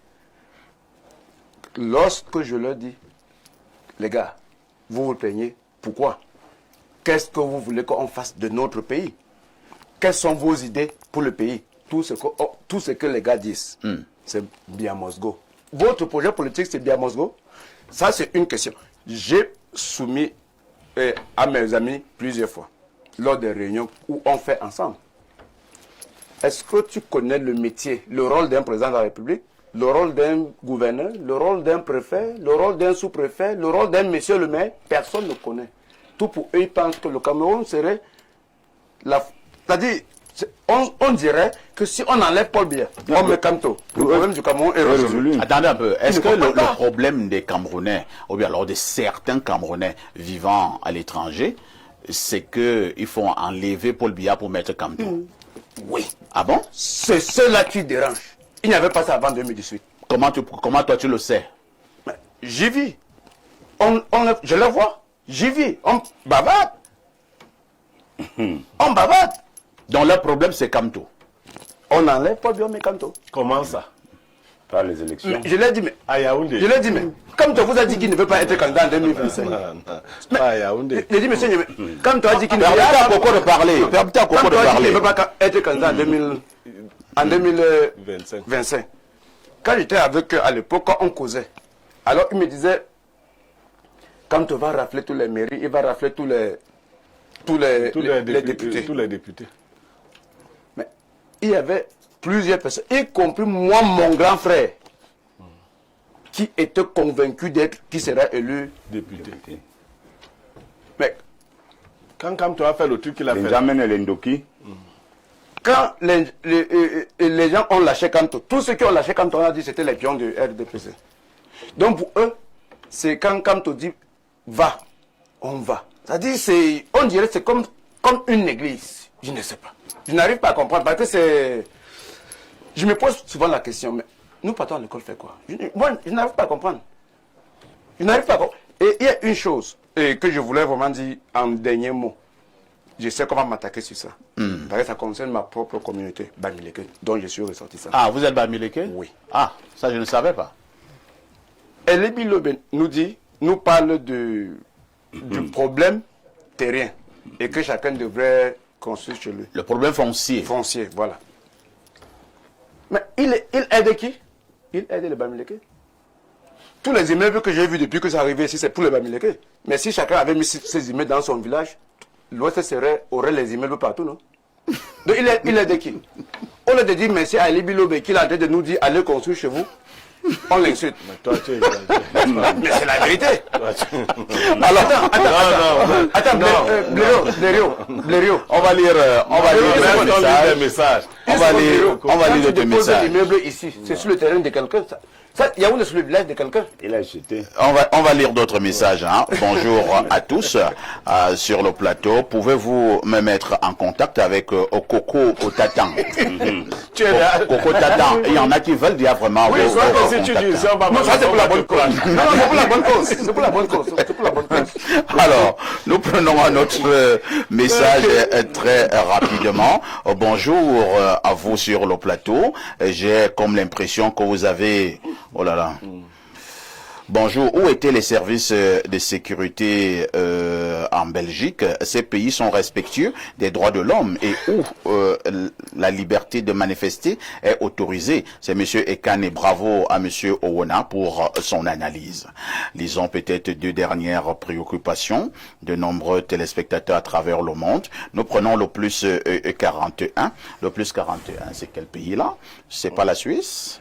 Lorsque je leur dis, les gars, vous vous plaignez, pourquoi? Qu'est-ce que vous voulez qu'on fasse de notre pays? Quelles sont vos idées pour le pays? Tout ce que les gars disent, c'est Biamosgo. Votre projet politique, c'est Biamosgo? Ça, c'est une question. J'ai soumis à mes amis plusieurs fois, lors des réunions où on fait ensemble. Est-ce que tu connais le métier, le rôle d'un président de la République, le rôle d'un gouverneur, le rôle d'un préfet, le rôle d'un sous-préfet, le rôle d'un monsieur le maire? Personne ne connaît. Tout pour eux, ils pensent que le Cameroun serait la... C'est-à-dire, on dirait que si on enlève Paul Biya, on met Kamto, le problème du Cameroun est résolu. Attendez un peu, est-ce que le problème des Camerounais, ou bien alors de certains Camerounais vivant à l'étranger, c'est qu'il faut enlever Paul Biya pour mettre Kamto? Oui. Ah bon? C'est cela qui dérange. Il n'y avait pas ça avant 2018. Comment toi tu le sais? J'y vis. Je le vois. J'y vis. On bavarde. On bavarde. Donc le problème c'est Kamto. On enlève Paul Biya, mais Kamto. Comment ça? Par les élections. Je l'ai dit, mais... À Yaoundé. Je l'ai dit, mais... Kamto vous a dit qu'il ne veut pas être candidat en 2025. Pas à Yaoundé. Je dis, monsieur, Kamto a dit qu'il ne veut pas... Pourquoi de parler? Kamto a dit qu'il ne veut pas être candidat en 2025. Quand j'étais avec eux à l'époque, quand on causait, alors il me disait, Kamto va rafler tous les mairies, il va rafler tous les députés. Tous les députés. Mais il y avait plusieurs personnes, y compris moi, mon grand frère, qui était convaincu qui serait élu député. Mais quand Kamto a fait le truc qu'il a fait. Benjamin Elendoki. Quand les gens ont lâché Kamto, tous ceux qui ont lâché Kamto, on a dit que c'était les pions du RDPC. Donc pour eux, c'est quand Kamto dit va, on va. C'est-à-dire, on dirait que c'est comme une église. Je ne sais pas. Je n'arrive pas à comprendre parce que c'est... Je me pose souvent la question, mais nous partons à l'école faire quoi? Moi, je n'arrive pas à comprendre. Je n'arrive pas à comprendre. Et il y a une chose que je voulais vraiment dire en dernier mot. Je sais qu'on va m'attaquer sur ça. Parce que ça concerne ma propre communauté, Bamileke, dont je suis ressorti ça. Ah, vous êtes Bamileke? Oui. Ah, ça je ne savais pas. Elibi Loben nous parle du problème terrien et que chacun devrait construire chez lui. Le problème foncier. Foncier, voilà. Mais il aide qui? Il aide les Bamileke. Tous les immeubles que j'ai vus depuis que c'est arrivé ici, c'est pour les Bamileke. Mais si chacun avait mis ses immeubles dans son village, l'Ouest aurait les immeubles partout, non? Donc il aide qui? Au lieu de dire merci à Elibi Loben qu'il a en train de nous dire allez construire chez vous, on l'insulte. Mais toi, tu es... Mais c'est la vérité. Alors, attends, Blériot. On va lire des messages. On va lire des messages. L'immeuble ici, c'est sur le terrain de quelqu'un. Ça, il y a où sur le village de quelqu'un? Il a jeté. On va lire d'autres messages. Hein. Bonjour à tous sur le plateau. Pouvez-vous me mettre en contact avec Coco Tatan? Coco Tatan. Il y en a qui veulent dire vraiment. Oui, si tu dis ça, c'est pour la bonne cause. Non, c'est pour la bonne cause. C'est pour la bonne cause. C'est pour la bonne cause. Alors, nous prenons un autre message très rapidement. Bonjour à vous sur le plateau. J'ai comme l'impression que vous avez... Oh là là. Bonjour, où étaient les services de sécurité en Belgique? Ces pays sont respectueux des droits de l'homme et où la liberté de manifester est autorisée. C'est M. Ekane et bravo à M. Owona pour son analyse. Lisons peut-être deux dernières préoccupations de nombreux téléspectateurs à travers le monde. Nous prenons le plus 41. Le plus 41, c'est quel pays là? C'est pas la Suisse?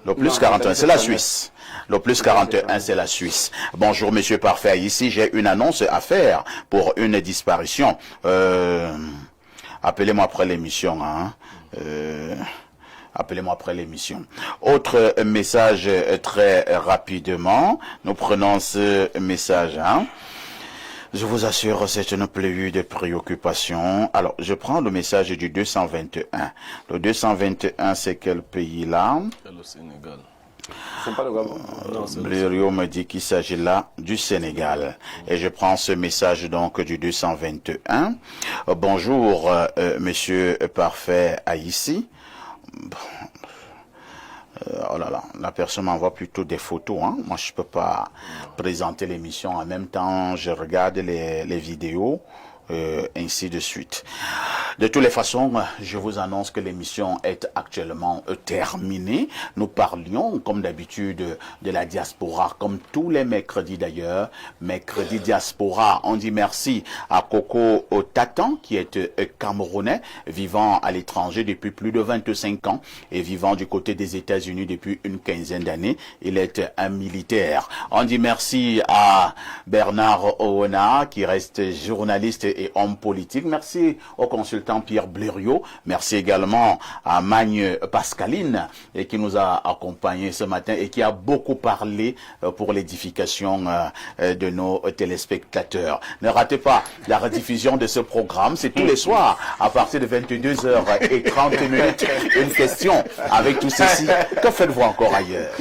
Le plus 41, c'est la Suisse. Le plus 41, c'est la Suisse. Bonjour, monsieur Parfait. Ici, j'ai une annonce à faire pour une disparition. Appelez-moi après l'émission. Hein. Appelez-moi après l'émission. Autre message très rapidement. Nous prenons ce message. Hein. Je vous assure, c'est une pluie de préoccupations. Alors, je prends le message du 221. Le 221, c'est quel pays là? C'est le Sénégal. C'est pas le Gabon. Blériot me dit qu'il s'agit là du Sénégal. Et je prends ce message donc du 221. Bonjour, monsieur Parfait Haïssi. Oh là là, la personne m'envoie plutôt des photos. Hein. Moi, je peux pas présenter l'émission en même temps. Je regarde les vidéos. Ainsi de suite. De toutes les façons, je vous annonce que l'émission est actuellement terminée. Nous parlions, comme d'habitude, de la diaspora, comme tous les mercredis d'ailleurs. Mercredi diaspora, on dit merci à Coco Tatan, qui est camerounais, vivant à l'étranger depuis plus de 25 ans et vivant du côté des États-Unis depuis une quinzaine d'années. Il est un militaire. On dit merci à Bernard Oona, qui reste journaliste et homme politique. Merci au consultant Pierre Blériot. Merci également à Magne Pascaline qui nous a accompagnés ce matin et qui a beaucoup parlé pour l'édification de nos téléspectateurs. Ne ratez pas la rediffusion de ce programme. C'est tous les soirs à partir de 22h30. Une question avec tout ceci. Que faites-vous encore ailleurs?